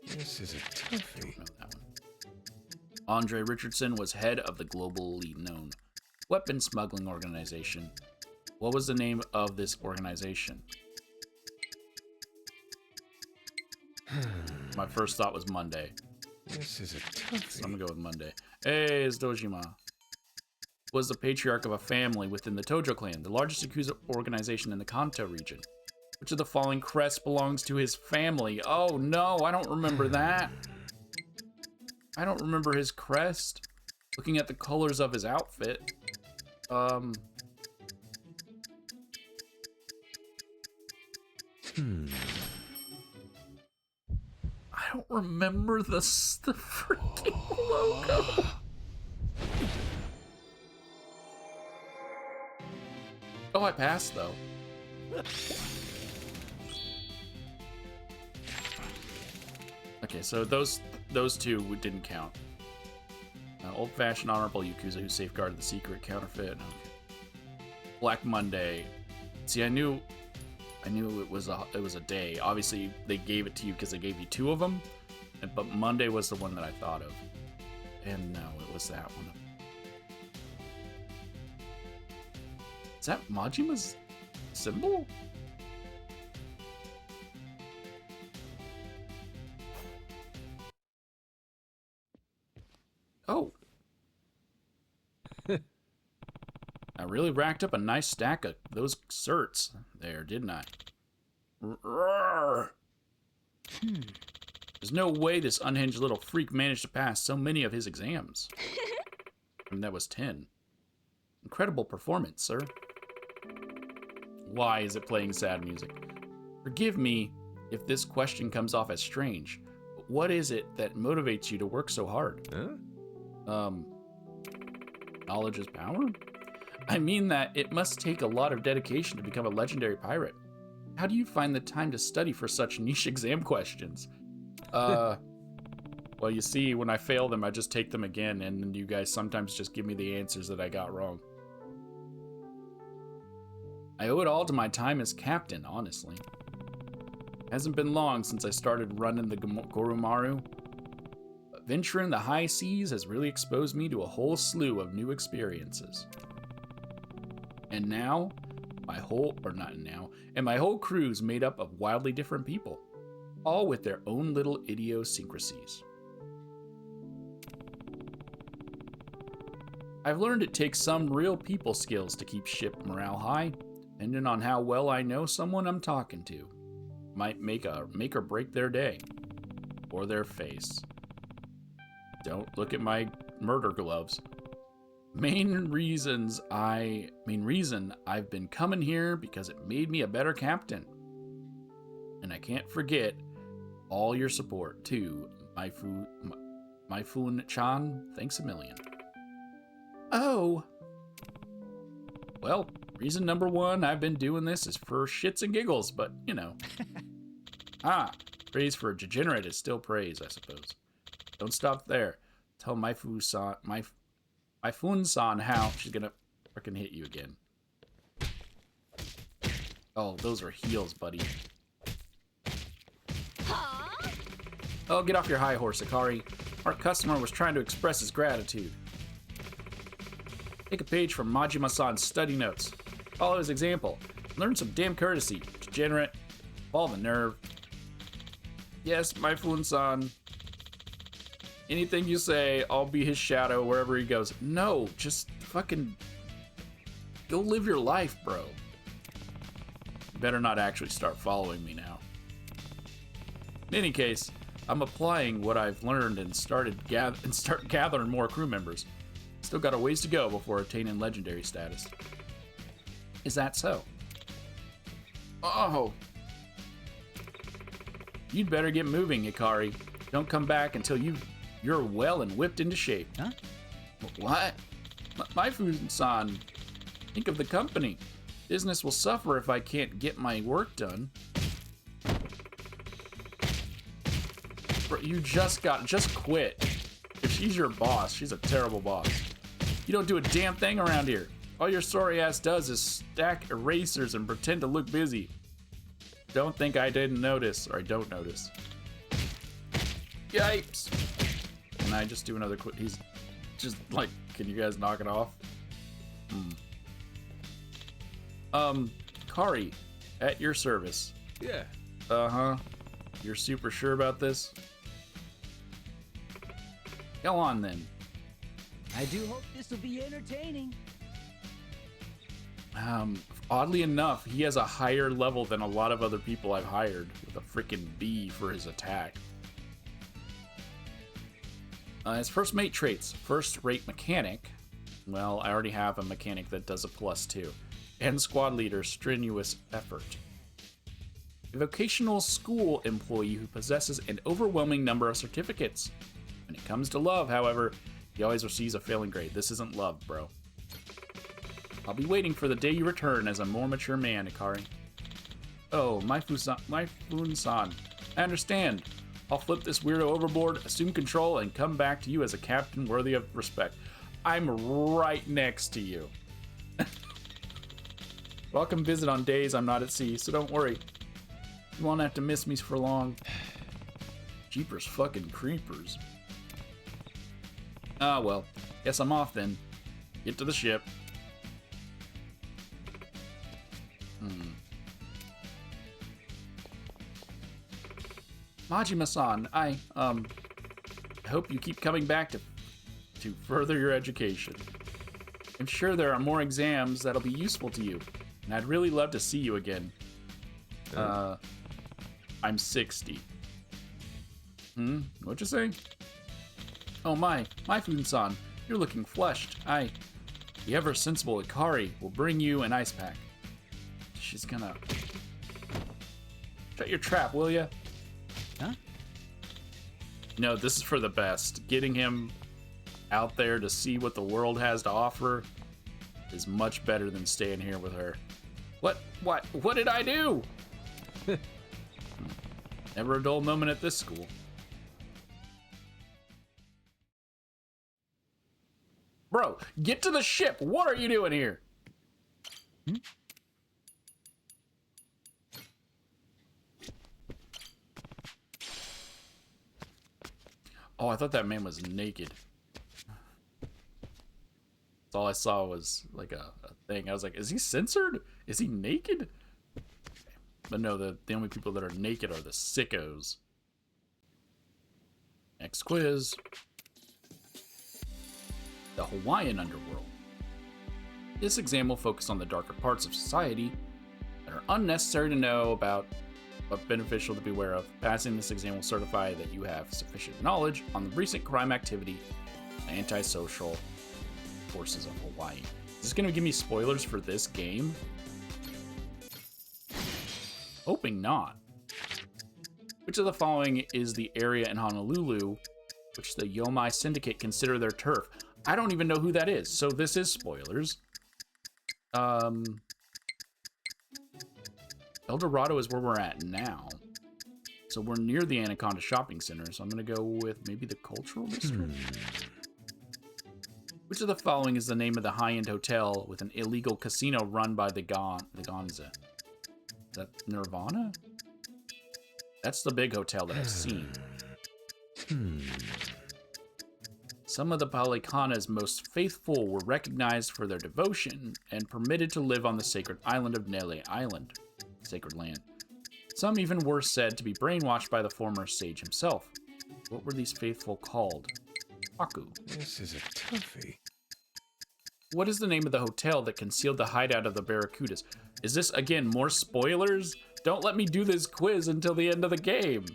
This is a
I
toughie.
don't know that one. Andre Richardson was head of the globally known weapon smuggling organization. What was the name of this organization? My first thought was Monday.
This is a
So I'm
toughie.
gonna go with Monday. Hey, it's Dojima. Was the patriarch of a family within the Tojo clan, the largest Yakuza organization in the Kanto region. Which of the following crest belongs to his family? Oh no, I don't remember that. I don't remember his crest. Looking at the colors of his outfit. I don't remember the freaking logo. Oh, I passed though. Okay, so those two didn't count. Old-fashioned honorable Yakuza who safeguarded the secret counterfeit. Okay. Black Monday. See, I knew it was a day. Obviously, they gave it to you because they gave you 2 of them, but Monday was the one that I thought of. And no, it was that one. Is that Majima's symbol? Oh. I really racked up a nice stack of those certs there, didn't I? There's no way this unhinged little freak managed to pass so many of his exams. And that was 10. Incredible performance, sir. Why is it playing sad music? Forgive me if this question comes off as strange, but what is it that motivates you to work so hard?
Huh?
Knowledge is power? I mean that it must take a lot of dedication to become a legendary pirate. How do you find the time to study for such niche exam questions? Well, you see, when I fail them, I just take them again, and you guys sometimes just give me the answers that I got wrong. I owe it all to my time as captain, honestly. Hasn't been long since I started running the Goromaru, but venturing the high seas has really exposed me to a whole slew of new experiences. And now, my whole crew's made up of wildly different people, all with their own little idiosyncrasies. I've learned it takes some real people skills to keep ship morale high, depending on how well I know someone I'm talking to. Might make or break their day, or their face. Don't look at my murder gloves. Main reason I've been coming here because it made me a better captain. And I can't forget all your support too, Maifun-chan. Thanks a million. Oh. Well, reason number one I've been doing this is for shits and giggles, but you know. Praise for a degenerate is still praise, I suppose. Don't stop there. Tell Maifun-san how she's gonna frickin' hit you again. Oh, those are heels, buddy.
Huh?
Oh, get off your high horse, Ikari. Our customer was trying to express his gratitude. Take a page from Majima-san's study notes. Follow his example. Learn some damn courtesy. Degenerate. Fall the nerve. Yes, Maifun-san. Anything you say, I'll be his shadow wherever he goes. No, just fucking go live your life, bro. You better not actually start following me now. In any case, I'm applying what I've learned and start gathering more crew members. Still got a ways to go before attaining legendary status. Is that so? Oh. You'd better get moving, Ikari. Don't come back until you're well and whipped into shape.
Huh?
What? Maifun-san, think of the company. Business will suffer if I can't get my work done. Bro, you just quit. If she's your boss, she's a terrible boss. You don't do a damn thing around here. All your sorry ass does is stack erasers and pretend to look busy. Don't think I didn't notice, or I don't notice. Yipes! Can I just do another quick? He's just like, can you guys knock it off? Kari, at your service.
Yeah.
Uh-huh. You're super sure about this? Go on then.
I do hope this will be entertaining.
Oddly enough, he has a higher level than a lot of other people I've hired, with a freaking B for his attack. His first mate traits. First rate mechanic. Well, I already have a mechanic that does a +2. And squad leader, strenuous effort. A vocational school employee who possesses an overwhelming number of certificates. When it comes to love, however, he always receives a failing grade. This isn't love, bro. I'll be waiting for the day you return as a more mature man, Ikari. Oh, Maifun-san. I understand. I'll flip this weirdo overboard, assume control, and come back to you as a captain worthy of respect. I'm right next to you. Welcome visit on days I'm not at sea, so don't worry. You won't have to miss me for long. Jeepers fucking creepers. Ah, well. Guess I'm off then. Get to the ship. Majima-san, I hope you keep coming back to further your education. I'm sure there are more exams that'll be useful to you, and I'd really love to see you again. I'm 60. What'd you say? Oh my Maifun-san, you're looking flushed. The ever-sensible Ikari will bring you an ice pack. she's gonna... Shut your trap, will ya?
Huh?
No, this is for the best. Getting him out there to see what the world has to offer is much better than staying here with her. What did I do? Never a dull moment at this school. Bro, get to the ship. What are you doing here?
Hmm?
Oh, I thought that man was naked. All I saw was like a thing. I was like, is he censored? Is he naked? But no, the only people that are naked are the sickos. Next quiz. The Hawaiian Underworld. This exam will focus on the darker parts of society that are unnecessary to know about, but beneficial to be aware of. Passing this exam will certify that you have sufficient knowledge on the recent crime activity and antisocial forces of Hawaii. Is this going to give me spoilers for this game? Hoping not. Which of the following is the area in Honolulu which the Yomai Syndicate consider their turf? I don't even know who that is, so this is spoilers. El Dorado is where we're at now. So we're near the Anaconda Shopping Center, so I'm going to go with maybe the Cultural District? Which of the following is the name of the high-end hotel with an illegal casino run by the Gonza? Is that Nirvana? That's the big hotel that I've seen. Some of the Palikana's most faithful were recognized for their devotion and permitted to live on the sacred island of Nele Island, sacred land. Some even were said to be brainwashed by the former sage himself. What were these faithful called? Aku.
This is a toughie.
What is the name of the hotel that concealed the hideout of the Barracudas? Is this, again, more spoilers? Don't let me do this quiz until the end of the game.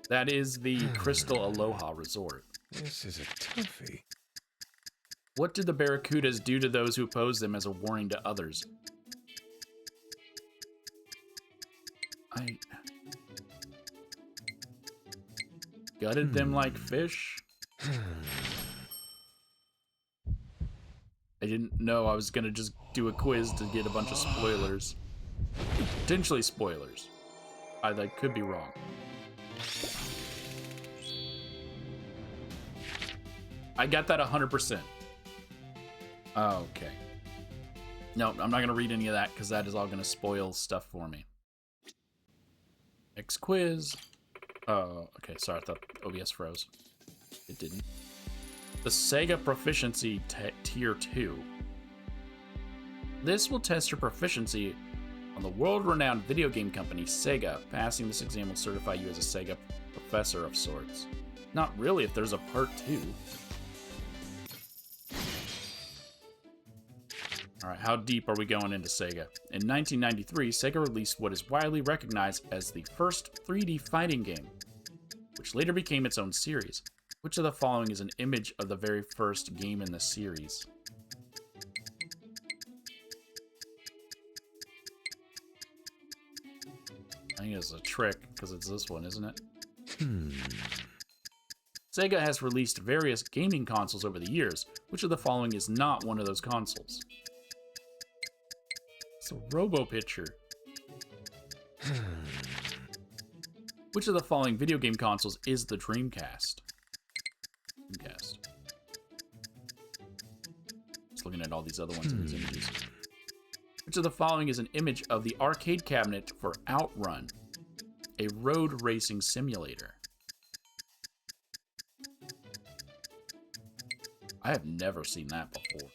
That is the Crystal Aloha Resort.
This is a toughie.
What did the Barracudas do to those who opposed them as a warning to others? I gutted them like fish? I didn't know I was gonna just do a quiz to get a bunch of spoilers. Potentially spoilers. I could be wrong. I got that 100%. Okay. No, I'm not gonna read any of that because that is all gonna spoil stuff for me. Next quiz. Oh, okay, sorry, I thought OBS froze. It didn't. The SEGA Proficiency Tier 2. This will test your proficiency on the world-renowned video game company SEGA. Passing this exam will certify you as a SEGA professor of sorts. Not really if there's a part 2. Alright, how deep are we going into SEGA? In 1993, SEGA released what is widely recognized as the first 3D fighting game, which later became its own series. Which of the following is an image of the very first game in the series? I think it's a trick, because it's this one, isn't it? SEGA has released various gaming consoles over the years. Which of the following is not one of those consoles? It's a Robo-Pitcher. Which of the following video game consoles is the Dreamcast? Dreamcast. Just looking at all these other ones in these images. Which of the following is an image of the arcade cabinet for Outrun, a road racing simulator? I have never seen that before.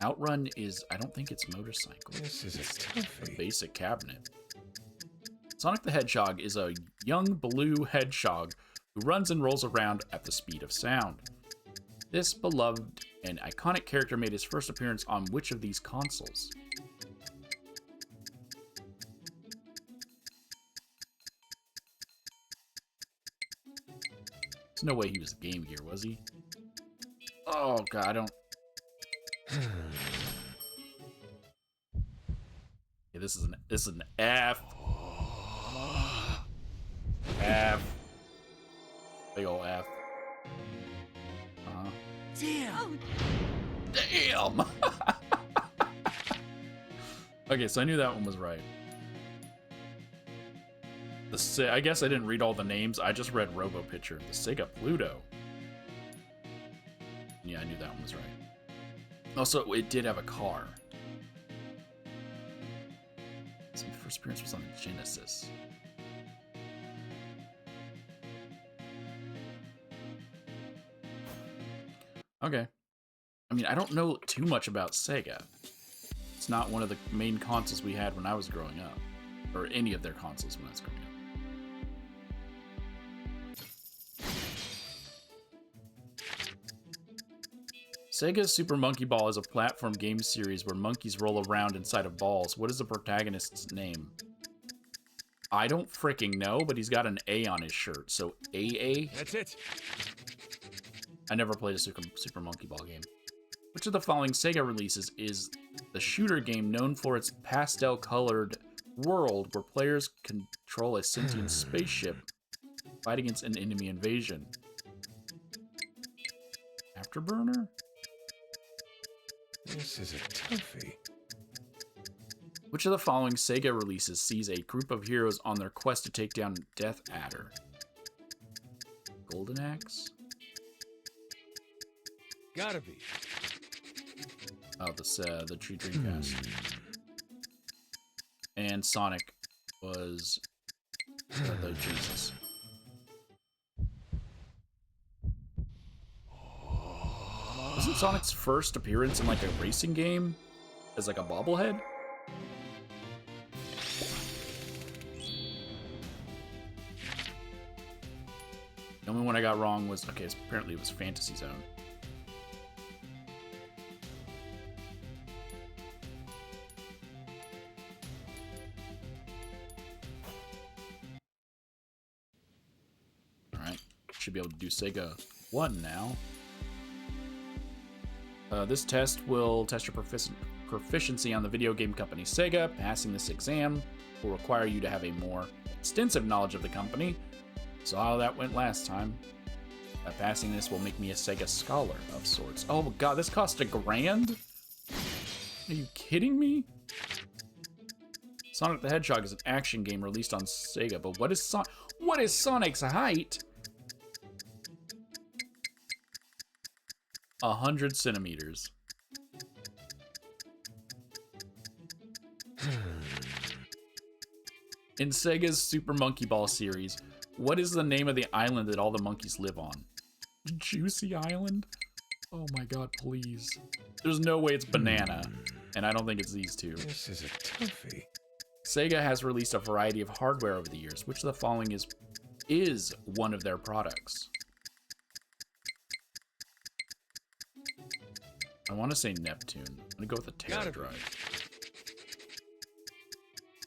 Outrun is, I don't think it's motorcycle.
This is a
A
toughie.
basic cabinet. Sonic the Hedgehog is a young blue hedgehog who runs and rolls around at the speed of sound. This beloved and iconic character made his first appearance on which of these consoles? There's no way he was Game Gear, was he? Oh god, I don't... Okay, this is an F. F. Big ol' F.
Damn.
Damn! Okay, so I knew that one was right. I guess I didn't read all the names. I just read Robo Picture. The Sega Pluto. Yeah, I knew that one was right. Also, it did have a car. So my first appearance was on the Genesis. Okay. I mean, I don't know too much about Sega. It's not one of the main consoles we had when I was growing up. Or any of their consoles when I was growing up. Sega's Super Monkey Ball is a platform game series where monkeys roll around inside of balls. What is the protagonist's name? I don't freaking know, but he's got an A on his shirt, so AA?
That's it.
I never played a Super Monkey Ball game. Which of the following Sega releases is the shooter game known for its pastel-colored world where players control a sentient spaceship, fight against an enemy invasion? Afterburner?
This is a toughie.
Which of the following Sega releases sees a group of heroes on their quest to take down Death Adder? Golden Axe?
Gotta be.
Oh, the Tree Dreamcast. And Sonic was the Genesis. Wasn't Sonic's first appearance in like a racing game as like a bobblehead? The only one I got wrong was, okay, apparently it was Fantasy Zone. Alright, should be able to do Sega 1 now. This test will test your proficiency on the video game company Sega. Passing this exam will require you to have a more extensive knowledge of the company. So how that went last time. Passing this will make me a Sega scholar of sorts. Oh god, this cost $1,000? Are you kidding me? Sonic the Hedgehog is an action game released on Sega, but what is Sonic's height? 100 centimeters. In Sega's Super Monkey Ball series, what is the name of the island that all the monkeys live on? Juicy Island? Oh my god, please. There's no way it's Banana, and I don't think it's these two.
This is a toughie.
Sega has released a variety of hardware over the years. Which of the following is one of their products? I want to say Neptune. I'm gonna go with the Tails Drive.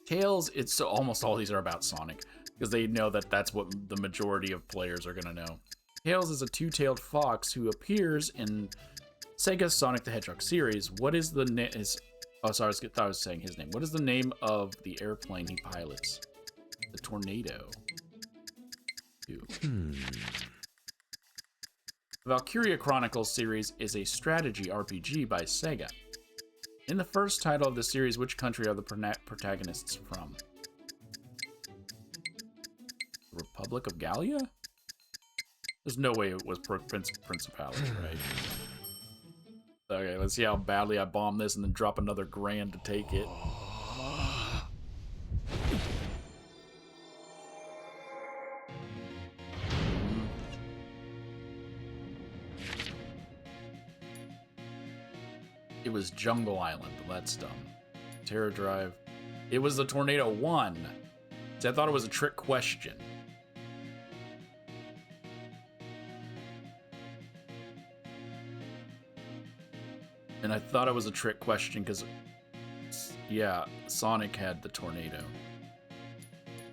Tails, it's so almost all these are about Sonic, because they know that that's what the majority of players are gonna know. Tails is a two-tailed fox who appears in Sega's Sonic the Hedgehog series. What is the name? Oh, sorry, I thought I was saying his name. What is the name of the airplane he pilots? The Tornado. The Valkyria Chronicles series is a strategy RPG by Sega. In the first title of the series, which country are the protagonists from? The Republic of Gallia? There's no way it was Principality, right? Okay, let's see how badly I bomb this and then drop another $1,000 to take it. It was Jungle Island. That's dumb. Terror Drive. It was the Tornado 1. See, I thought it was a trick question. And I thought it was a trick question because, yeah, Sonic had the Tornado.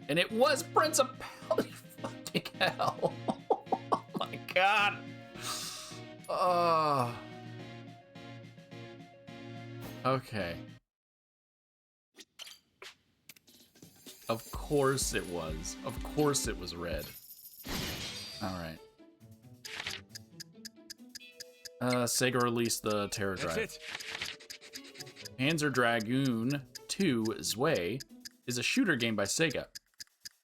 And it was Principality. Fucking hell. Oh my god. Okay. course it was. Of course it was red. Alright. Sega released the Terror
That's
Drive.
it.
Panzer Dragoon 2 Zwei is a shooter game by Sega.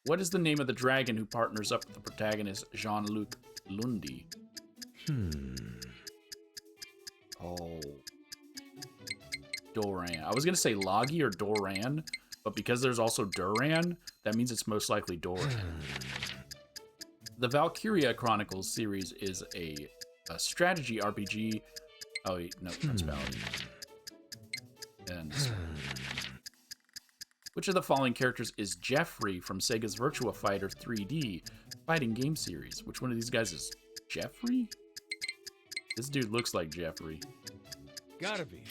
What is the name of the dragon who partners up with the protagonist Jean-Luc Lundy? Oh. Doran. I was going to say Logi or Doran, but because there's also Duran, that means it's most likely Doran. The Valkyria Chronicles series is a strategy RPG. Oh, wait, no, Principality. And which of the following characters is Jeffrey from Sega's Virtua Fighter 3D fighting game series? Which one of these guys is Jeffrey? This dude looks like Jeffrey.
Gotta be.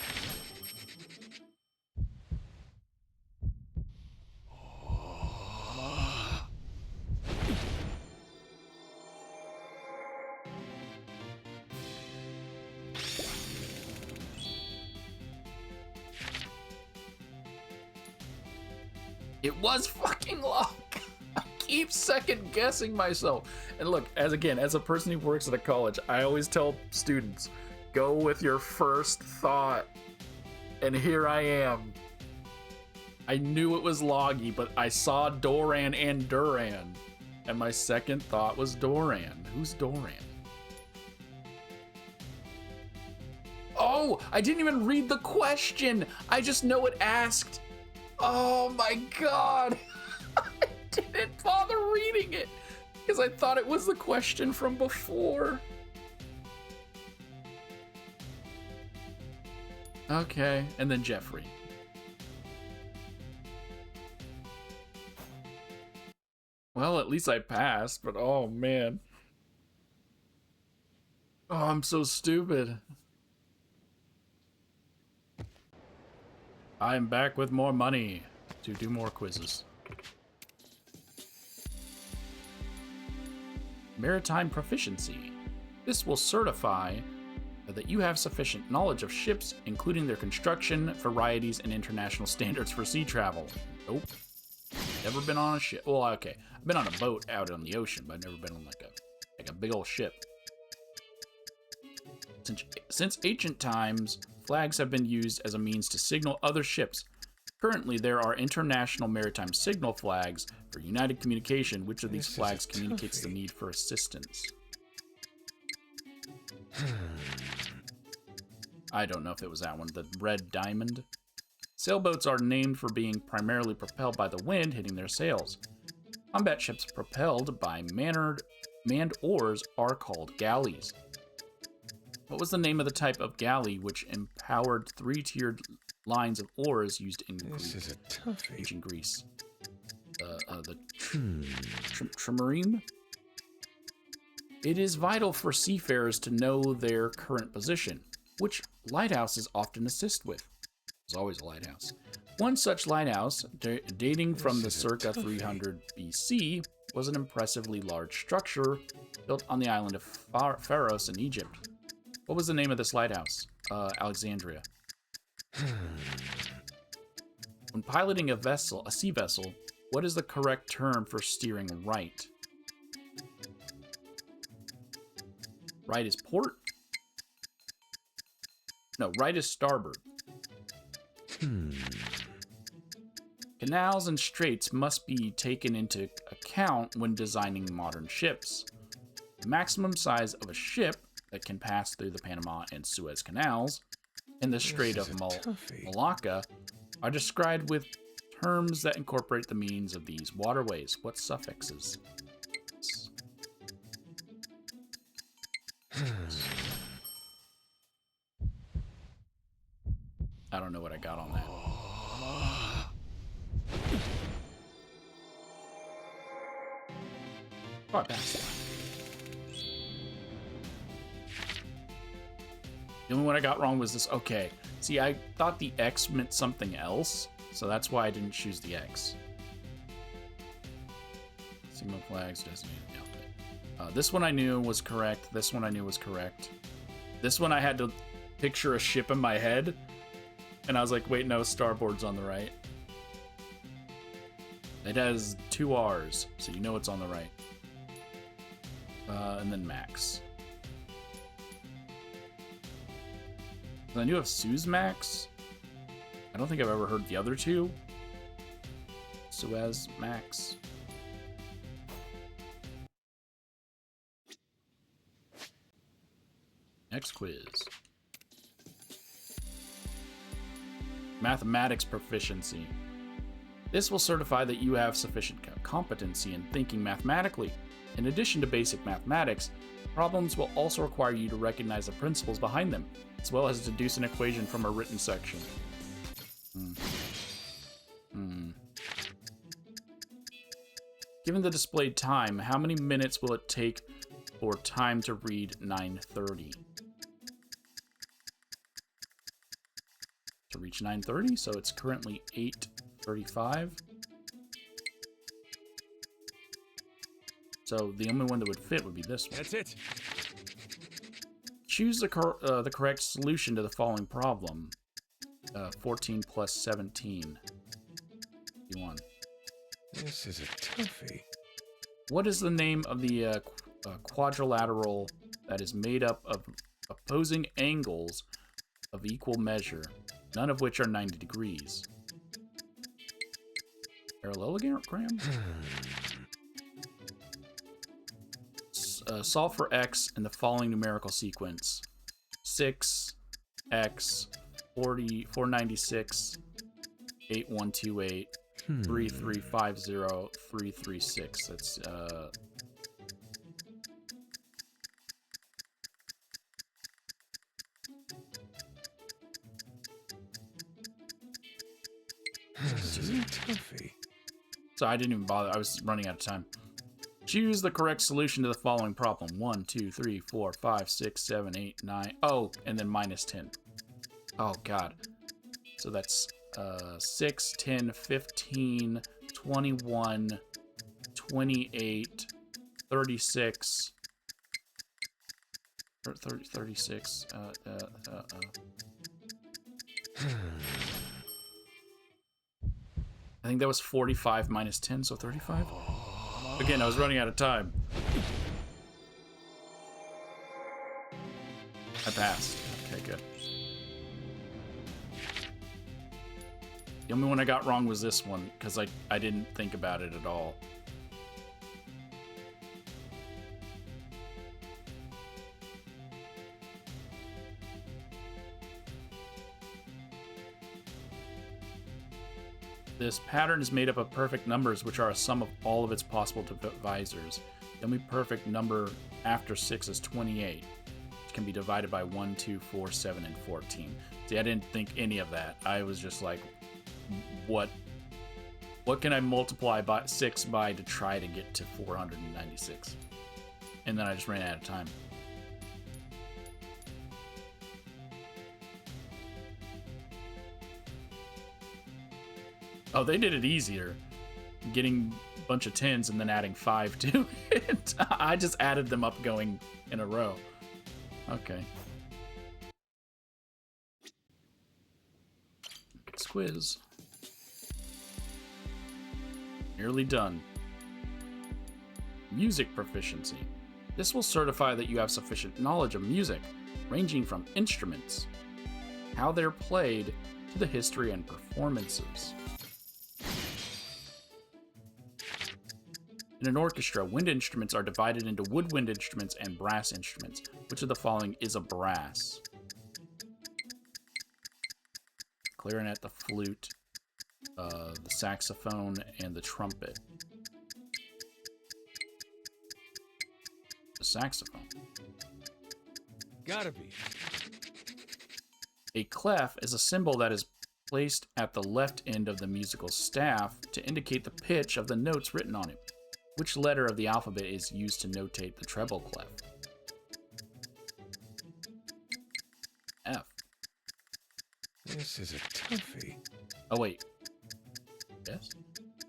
It was fucking Locke. I keep second guessing myself. And look, as a person who works at a college, I always tell students, go with your first thought. And here I am. I knew it was Logie, but I saw Doran and Duran. And my second thought was Doran. Who's Doran? Oh, I didn't even read the question. I just know it asked. Oh my god. I didn't bother reading it because I thought it was the question from before. Okay, and then Jeffrey. Well, at least I passed, but oh man. Oh, I'm so stupid. I'm back with more money to do more quizzes. Maritime Proficiency. This will certify that you have sufficient knowledge of ships, including their construction, varieties, and international standards for sea travel. Nope. Never been on a ship. Well, okay. I've been on a boat out on the ocean, but I've never been on like a big old ship. Since ancient times, flags have been used as a means to signal other ships. Currently, there are international maritime signal flags for united communication. Which of these flags communicates the need for assistance? I don't know if it was that one. The Red Diamond. Sailboats are named for being primarily propelled by the wind hitting their sails. Combat ships propelled by manned oars are called galleys. What was the name of the type of galley which empowered three-tiered lines of oars used in ancient Greece? The trimareme? It is vital for seafarers to know their current position, which lighthouses often assist with. There's always a lighthouse. One such lighthouse, dating from the circa 300 BC, was an impressively large structure built on the island of Pharos in Egypt. What was the name of this lighthouse? Alexandria. When piloting a sea vessel, what is the correct term for steering right? Right is port? No, right is starboard. Canals and straits must be taken into account when designing modern ships. The maximum size of a ship that can pass through the Panama and Suez Canals and the Strait of Malacca are described with terms that incorporate the means of these waterways. What suffixes? I don't know what I got on that. Oh, I passed. The only one I got wrong was this. Okay. See, I thought the X meant something else, so that's why I didn't choose the X. Signal flags, designated outfit. This one I knew was correct. This one I knew was correct. This one I had to picture a ship in my head, and I was like, wait, no, starboard's on the right. It has 2 R's, so you know it's on the right. And then Max. I knew of Sue's Max. I don't think I've ever heard the other 2. Suez Max. Next quiz. Mathematics Proficiency. This will certify that you have sufficient competency in thinking mathematically. In addition to basic mathematics, problems will also require you to recognize the principles behind them, as well as deduce an equation from a written section. Given the displayed time, how many minutes will it take for time to read 9:30? To reach 9:30, so it's currently 8:35. So the only one that would fit would be this one.
That's it.
Choose the correct solution to the following problem. 14 plus 17. 51.
This is a toughie.
What is the name of the quadrilateral that is made up of opposing angles of equal measure, none of which are 90 degrees? Parallelogram? Solve for x in the following numerical sequence. 6, x, 40, 496, 8128, 3350, 336. That's,
This is a toughie.
So I didn't even bother. I was running out of time. Choose the correct solution to the following problem. 1, 2, 3, 4, 5, 6, 7, 8, 9. Oh, and then minus 10. Oh, God. So that's 6, 10, 15, 21, 28, 36. 36. I think that was 45 minus 10, so 35? Again, I was running out of time. I passed. Okay, good. The only one I got wrong was this one, because I didn't think about it at all. This pattern is made up of perfect numbers, which are a sum of all of its possible divisors. The only perfect number after 6 is 28, which can be divided by 1, 2, 4, 7, and 14. See, I didn't think any of that. I was just like, what can I multiply by 6 by to try to get to 496? And then I just ran out of time. Oh, they did it easier. Getting a bunch of 10s and then adding 5 to it. I just added them up going in a row. Okay. Next quiz. Nearly done. Music Proficiency. This will certify that you have sufficient knowledge of music, ranging from instruments, how they're played, to the history and performances. In an orchestra, wind instruments are divided into woodwind instruments and brass instruments. Which of the following is a brass? Clarinet, the flute, the saxophone, and the trumpet. The saxophone.
Gotta be.
A clef is a symbol that is placed at the left end of the musical staff to indicate the pitch of the notes written on it. Which letter of the alphabet is used to notate the treble clef? F.
This is a toughie.
Oh, wait. Yes?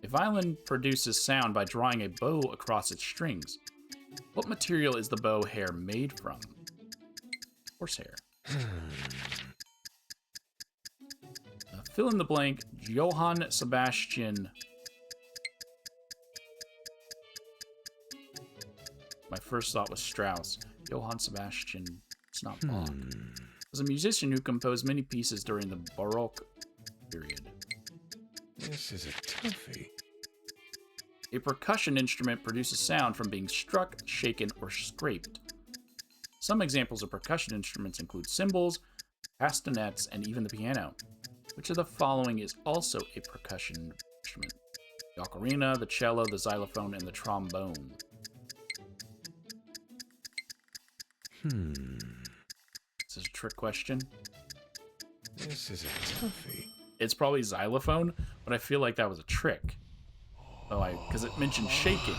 A violin produces sound by drawing a bow across its strings. What material is the bow hair made from? Horsehair. Fill in the blank. Johann Sebastian my first thought was Strauss. Johann Sebastian, it's not Bach. Was a musician who composed many pieces during the Baroque period.
This is a toughie.
A percussion instrument produces sound from being struck, shaken, or scraped. Some examples of percussion instruments include cymbals, castanets, and even the piano. Which of the following is also a percussion instrument? The ocarina, the cello, the xylophone, and the trombone. This is a trick question.
This is a toughie.
It's probably xylophone, but I feel like that was a trick. Oh, because it mentioned shaking.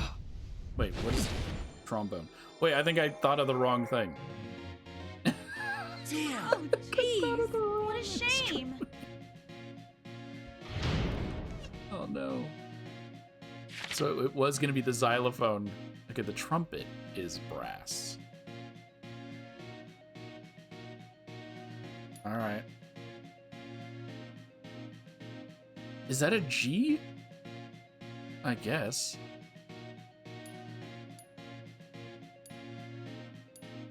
Wait, what is trombone? Wait, I think I thought of the wrong thing.
Damn.
Oh, jeez. What a shame.
Oh, no. So it was going to be the xylophone. Okay, the trumpet is brass. All right. Is that a G? I guess.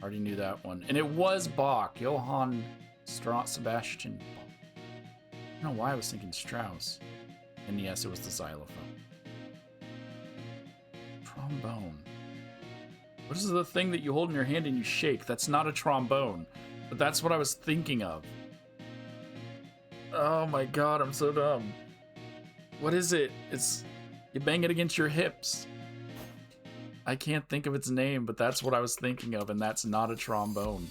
Already knew that one. And it was Bach. Johann Sebastian Bach. I don't know why I was thinking Strauss. And yes, it was the xylophone. Trombone. What is the thing that you hold in your hand and you shake? That's not a trombone. But that's what I was thinking of. Oh my god, I'm so dumb. What is it? It's... You bang it against your hips. I can't think of its name, but that's what I was thinking of, and that's not a trombone.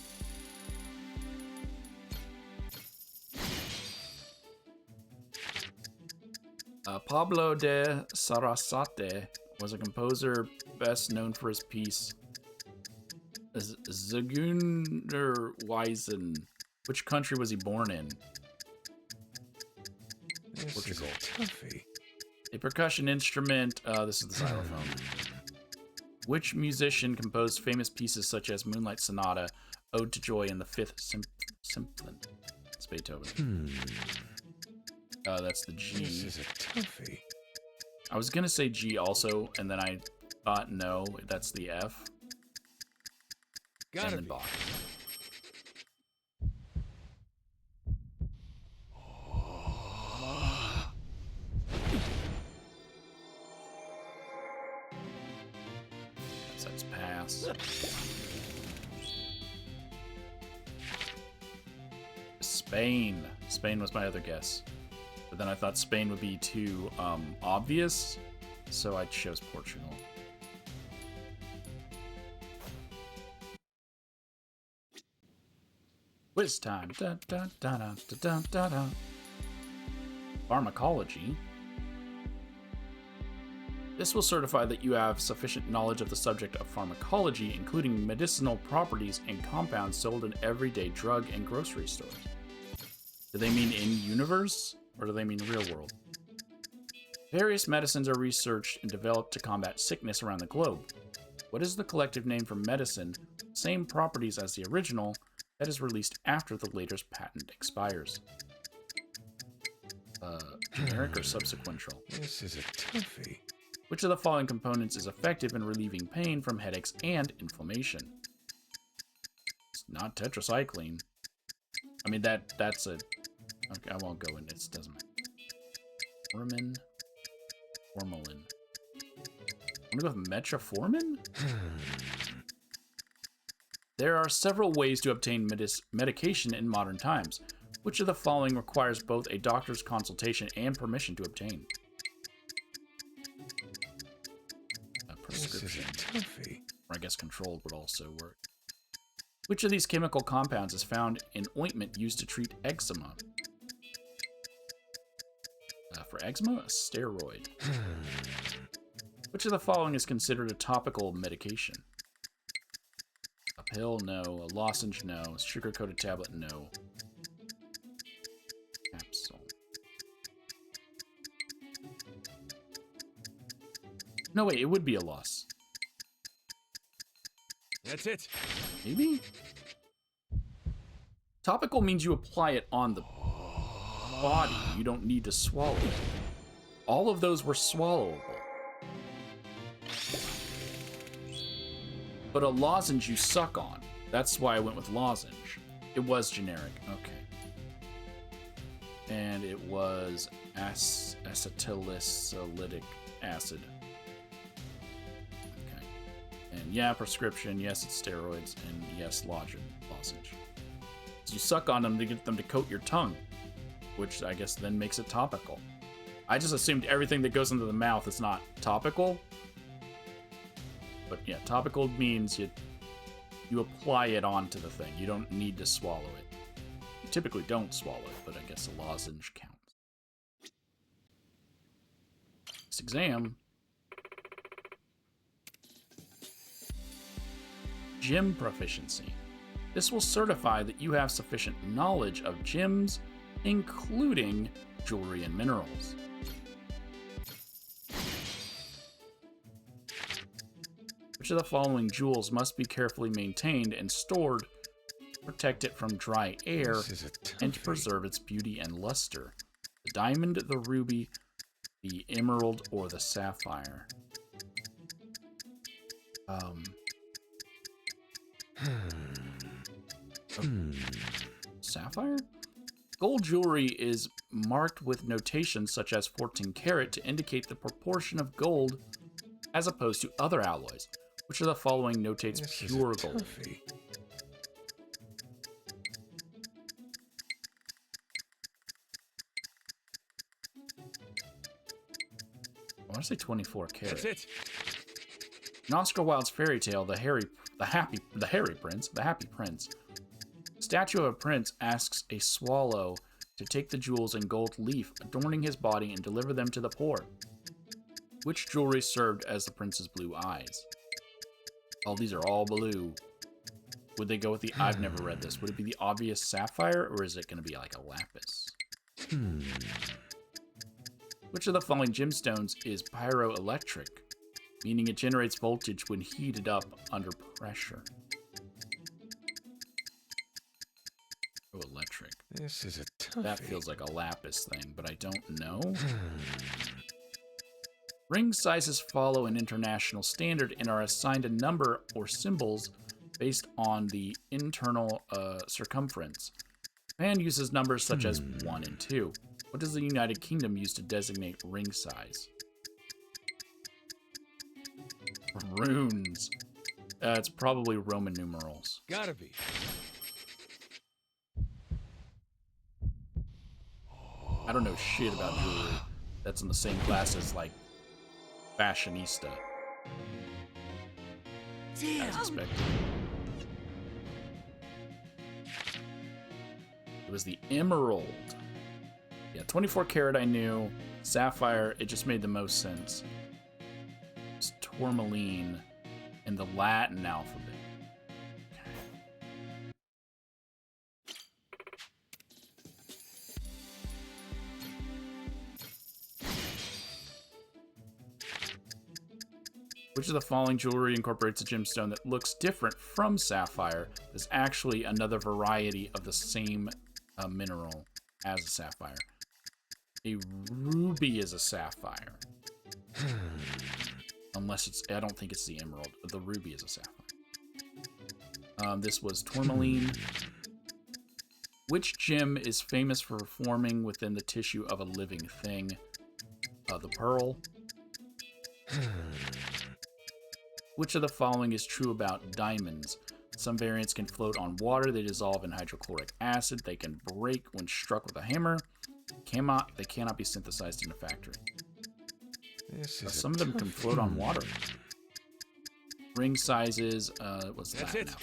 Pablo de Sarasate was a composer best known for his piece Zigeunerweisen. Which country was he born in?
This
Portugal.
is a toughie.
A percussion instrument. This is the xylophone. Which musician composed famous pieces such as Moonlight Sonata, Ode to Joy, and the Fifth Symphony? It's Beethoven. That's the G.
This is a toughie.
I was gonna say G also, and then I thought no, that's the F.
Gotta
and then
be.
Bach. That's pass. Spain. Spain was my other guess. But then I thought Spain would be too obvious, so I chose Portugal. Quiz time. Da, da, da, da, da, da, da. Pharmacology. This will certify that you have sufficient knowledge of the subject of pharmacology, including medicinal properties and compounds sold in everyday drug and grocery stores. Do they mean in universe, or do they mean real world? Various medicines are researched and developed to combat sickness around the globe. What is the collective name for medicine, same properties as the original, that is released after the latest patent expires? Generic or subsequential?
This is a toughie.
Which of the following components is effective in relieving pain from headaches and inflammation? It's not tetracycline. I mean, that's a... Okay, I won't go in. It doesn't matter. Formalin. I'm gonna go with metformin? There are several ways to obtain medication in modern times. Which of the following requires both a doctor's consultation and permission to obtain? A prescription.
This is a toughie.
Or I guess controlled would also work. Which of these chemical compounds is found in ointment used to treat eczema? For eczema, a steroid. Which of the following is considered a topical medication? A pill, no. A lozenge, no. A sugar-coated tablet, no. Capsule. No, wait, it would be a loss.
That's it.
Maybe? Topical means you apply it on the body. You don't need to swallow it. All of those were swallowable. but a lozenge you suck on. That's why I went with lozenge. It was generic. Okay. And it was acetylsalicylic acid. Okay. And yeah, prescription. Yes, it's steroids. And yes, lozenge. So you suck on them to get them to coat your tongue, which I guess then makes it topical. I just assumed everything that goes into the mouth is not topical. But yeah, topical means you apply it onto the thing. You don't need to swallow it. You typically don't swallow it, but I guess a lozenge counts. This exam. Gym proficiency. This will certify that you have sufficient knowledge of gyms, including jewelry and minerals. Which of the following jewels must be carefully maintained and stored to protect it from dry air and to preserve its beauty and luster? The diamond, the ruby, the emerald, or the sapphire? Sapphire? Gold jewelry is marked with notations such as 14 karat to indicate the proportion of gold as opposed to other alloys. Which of the following notates pure gold? I want to say 24 karat.
That's it.
In Oscar Wilde's fairy tale, the Happy Prince, statue of a prince asks a swallow to take the jewels and gold leaf adorning his body and deliver them to the poor. Which jewelry served as the prince's blue eyes? Oh, these are all blue. Would they go with the... I've never read this. Would it be the obvious sapphire, or is it going to be like a lapis? Which of the following gemstones is pyroelectric, meaning it generates voltage when heated up under pressure? Oh, electric.
This is a toughie.
That feels like a lapis thing, but I don't know. Ring sizes follow an international standard and are assigned a number or symbols based on the internal circumference. Japan uses numbers such as 1 and 2. What does the United Kingdom use to designate ring size? Runes. It's probably Roman numerals.
Gotta be.
I don't know shit about jewelry that's in the same class as, like, Fashionista.
Damn.
As expected. It was the emerald. Yeah, 24 karat I knew. Sapphire, it just made the most sense. It's tourmaline in the Latin alphabet. Which of the following jewelry incorporates a gemstone that looks different from sapphire, but is actually another variety of the same mineral as a sapphire? A ruby is a sapphire. Unless it's... I don't think it's the emerald, but the ruby is a sapphire. This was tourmaline. Which gem is famous for forming within the tissue of a living thing? The pearl. Which of the following is true about diamonds? Some variants can float on water. They dissolve in hydrochloric acid. They can break when struck with a hammer. They cannot be synthesized in a factory. Some of them can float on water. Ring sizes, what's that?
That's it.
Now?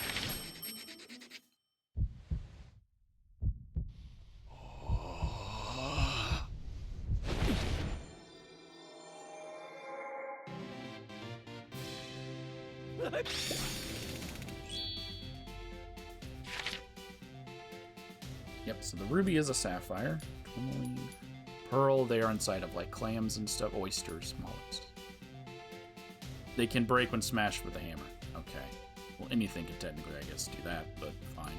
Yep, so the ruby is a sapphire. Tourmaline. Pearl, they are inside of like clams and stuff, oysters, mollusks. They can break when smashed with a hammer. Okay. Well, anything can technically, I guess, do that, but fine.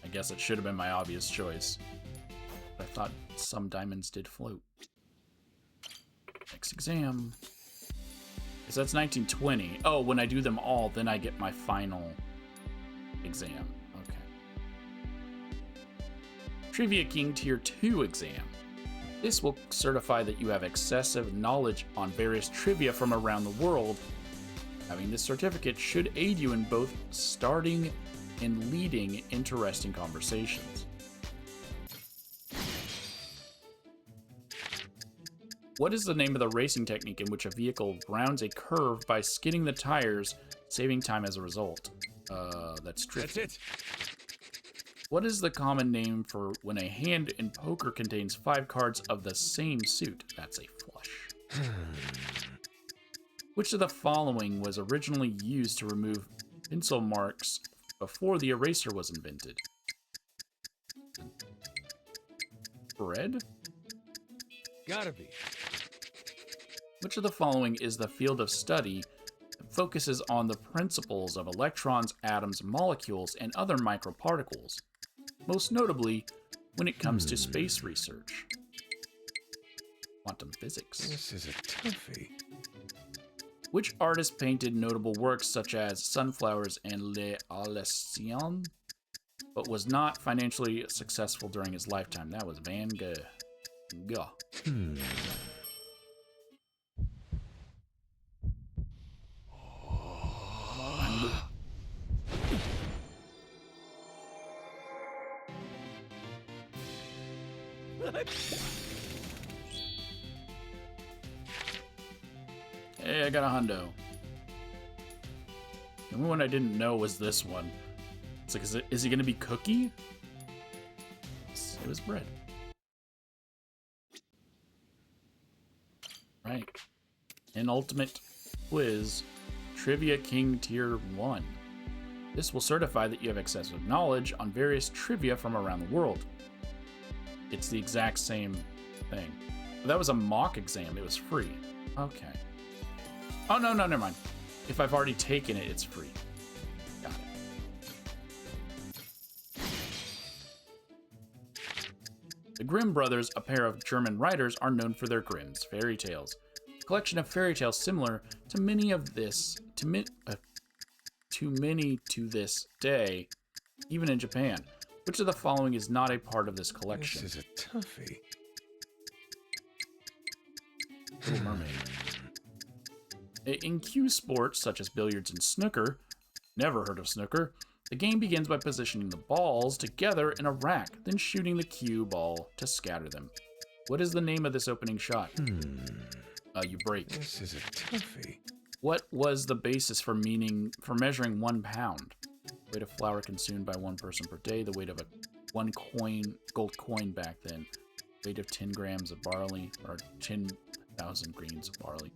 I guess it should have been my obvious choice. But I thought some diamonds did float. Next exam. So that's 1920. Oh, when I do them all, then I get my final exam. Okay. Trivia King Tier 2 exam. This will certify that you have excessive knowledge on various trivia from around the world. Having this certificate should aid you in both starting and leading interesting conversations. What is the name of the racing technique in which a vehicle rounds a curve by skidding the tires, saving time as a result? That's drifting.
That's it.
What is the common name for when a hand in poker contains 5 cards of the same suit? That's a flush. Which of the following was originally used to remove pencil marks before the eraser was invented? Bread?
Gotta be.
Which of the following is the field of study that focuses on the principles of electrons, atoms, molecules, and other microparticles? Most notably, when it comes to space research. Quantum physics.
This is a toughie.
Which artist painted notable works such as Sunflowers and Les Alcyon, but was not financially successful during his lifetime? That was Van Gogh. Hey, I got a hundo. The only one I didn't know was this one. It's like, is he going to be cookie? It was bread. Right. An ultimate quiz. Trivia King Tier 1. This will certify that you have excessive knowledge on various trivia from around the world. It's the exact same thing. That was a mock exam. It was free. Okay. Oh, no, never mind. If I've already taken it, it's free. Got it. The Grimm brothers, a pair of German writers, are known for their Grimm's fairy tales. A collection of fairy tales similar to many to this day, even in Japan. Which of the following is not a part of this collection?
This is a toughie.
Little Mermaid. In cue sports such as billiards and snooker, never heard of snooker, the game begins by positioning the balls together in a rack, then shooting the cue ball to scatter them. What is the name of this opening shot? You break.
This is a toughie.
What was the basis for measuring 1 pound? Weight of flour consumed by one person per day, the weight of gold coin back then, weight of 10 grams of barley, or 10,000 grains of barley.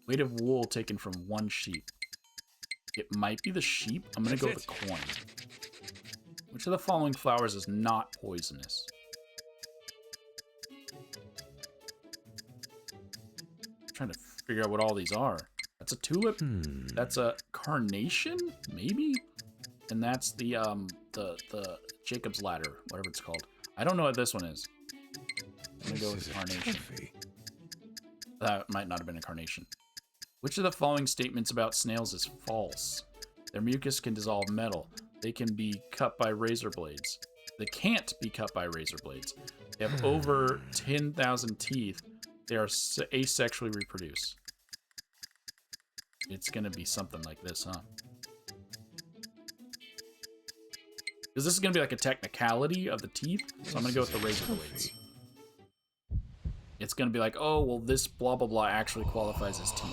Weight of wool taken from 1 sheep. It might be the sheep. I'm going to go with the coin. Which of the following flowers is not poisonous? I'm trying to figure out what all these are. That's a tulip. That's a carnation, maybe? And that's the Jacob's ladder, whatever it's called. I don't know what this one is. I'm going to go with carnation. That might not have been a carnation. Which of the following statements about snails is false? Their mucus can dissolve metal. They can be cut by razor blades. They can't be cut by razor blades. They have over 10,000 teeth. They are asexually reproduce. It's going to be something like this, huh? Because this is going to be like a technicality of the teeth. So I'm going to go with the razor blades. It's going to be like, oh, well, this blah, blah, blah actually qualifies as teeth.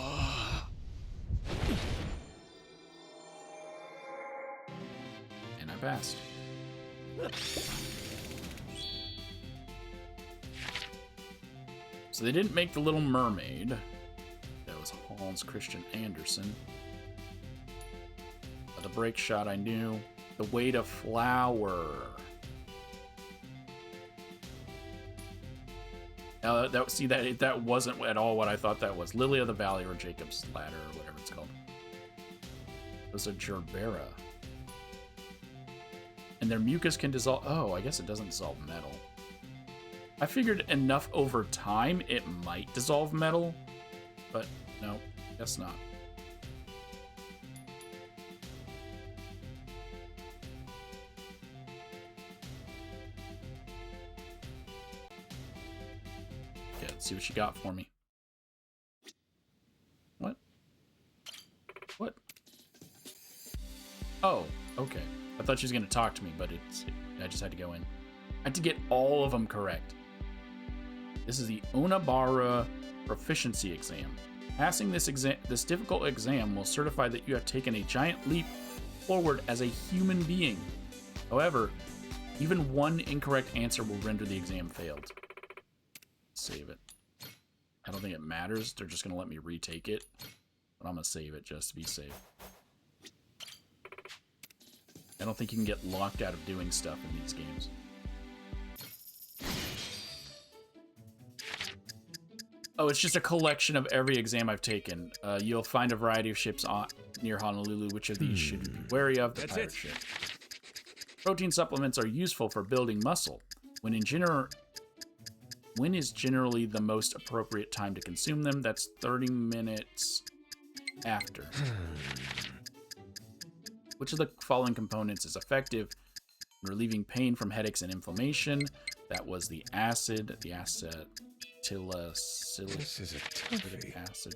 And I passed. So they didn't make The Little Mermaid. That was Hans Christian Andersen. But the break shot I knew. The weight of flour. That wasn't at all what I thought that was. Lily of the Valley or Jacob's Ladder or whatever it's called. It was a gerbera. And their mucus can dissolve. Oh, I guess it doesn't dissolve metal. I figured enough over time it might dissolve metal, but no. Guess not. Okay, let's see what you got for me. What? What? Oh, okay. I thought she was gonna talk to me, but I just had to go in. I had to get all of them correct. This is the Ounabara Proficiency exam. Passing this difficult exam will certify that you have taken a giant leap forward as a human being. However, even one incorrect answer will render the exam failed. Save it. I don't think it matters. They're just gonna let me retake it, but I'm gonna save it just to be safe. I don't think you can get locked out of doing stuff in these games. Oh, it's just a collection of every exam I've taken. You'll find a variety of ships near Honolulu. Which of these should you be wary of? The pirate ship. Protein supplements are useful for building muscle. When is generally the most appropriate time to consume them? That's 30 minutes after. Which of the following components is effective in relieving pain from headaches and inflammation? That was the acid,
This is a toughie.
acid.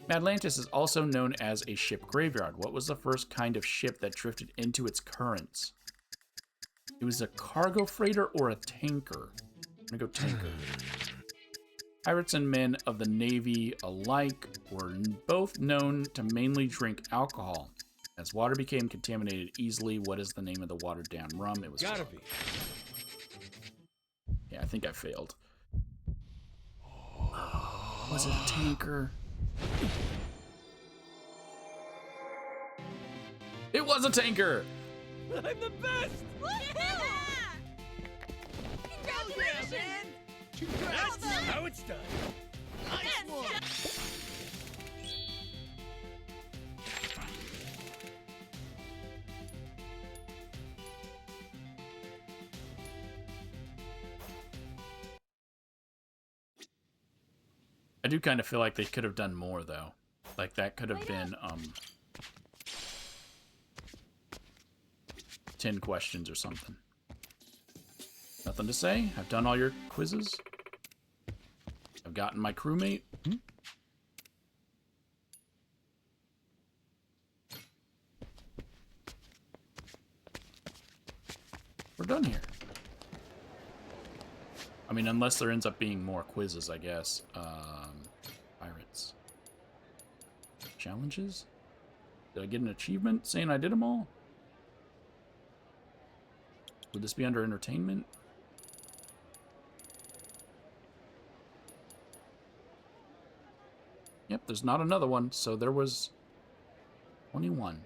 Atlantis is also known as a ship graveyard. What was the first kind of ship that drifted into its currents? It was a cargo freighter or a tanker? I'm gonna go tanker. Pirates and men of the Navy alike were both known to mainly drink alcohol. As water became contaminated easily, what is the name of the watered down rum? It was
Gotta be.
Yeah, I think I failed. Was it a tanker? It was a tanker!
I'm the best!
Congratulations!
That's how it's done. Nice one!
I do kind of feel like they could have done more, though. Like, that could have been, 10 questions or something. Nothing to say. I've done all your quizzes. I've gotten my crewmate. We're done here. I mean, unless there ends up being more quizzes, I guess. Pirates. Challenges? Did I get an achievement saying I did them all? Would this be under entertainment? Yep, there's not another one, so there was 21.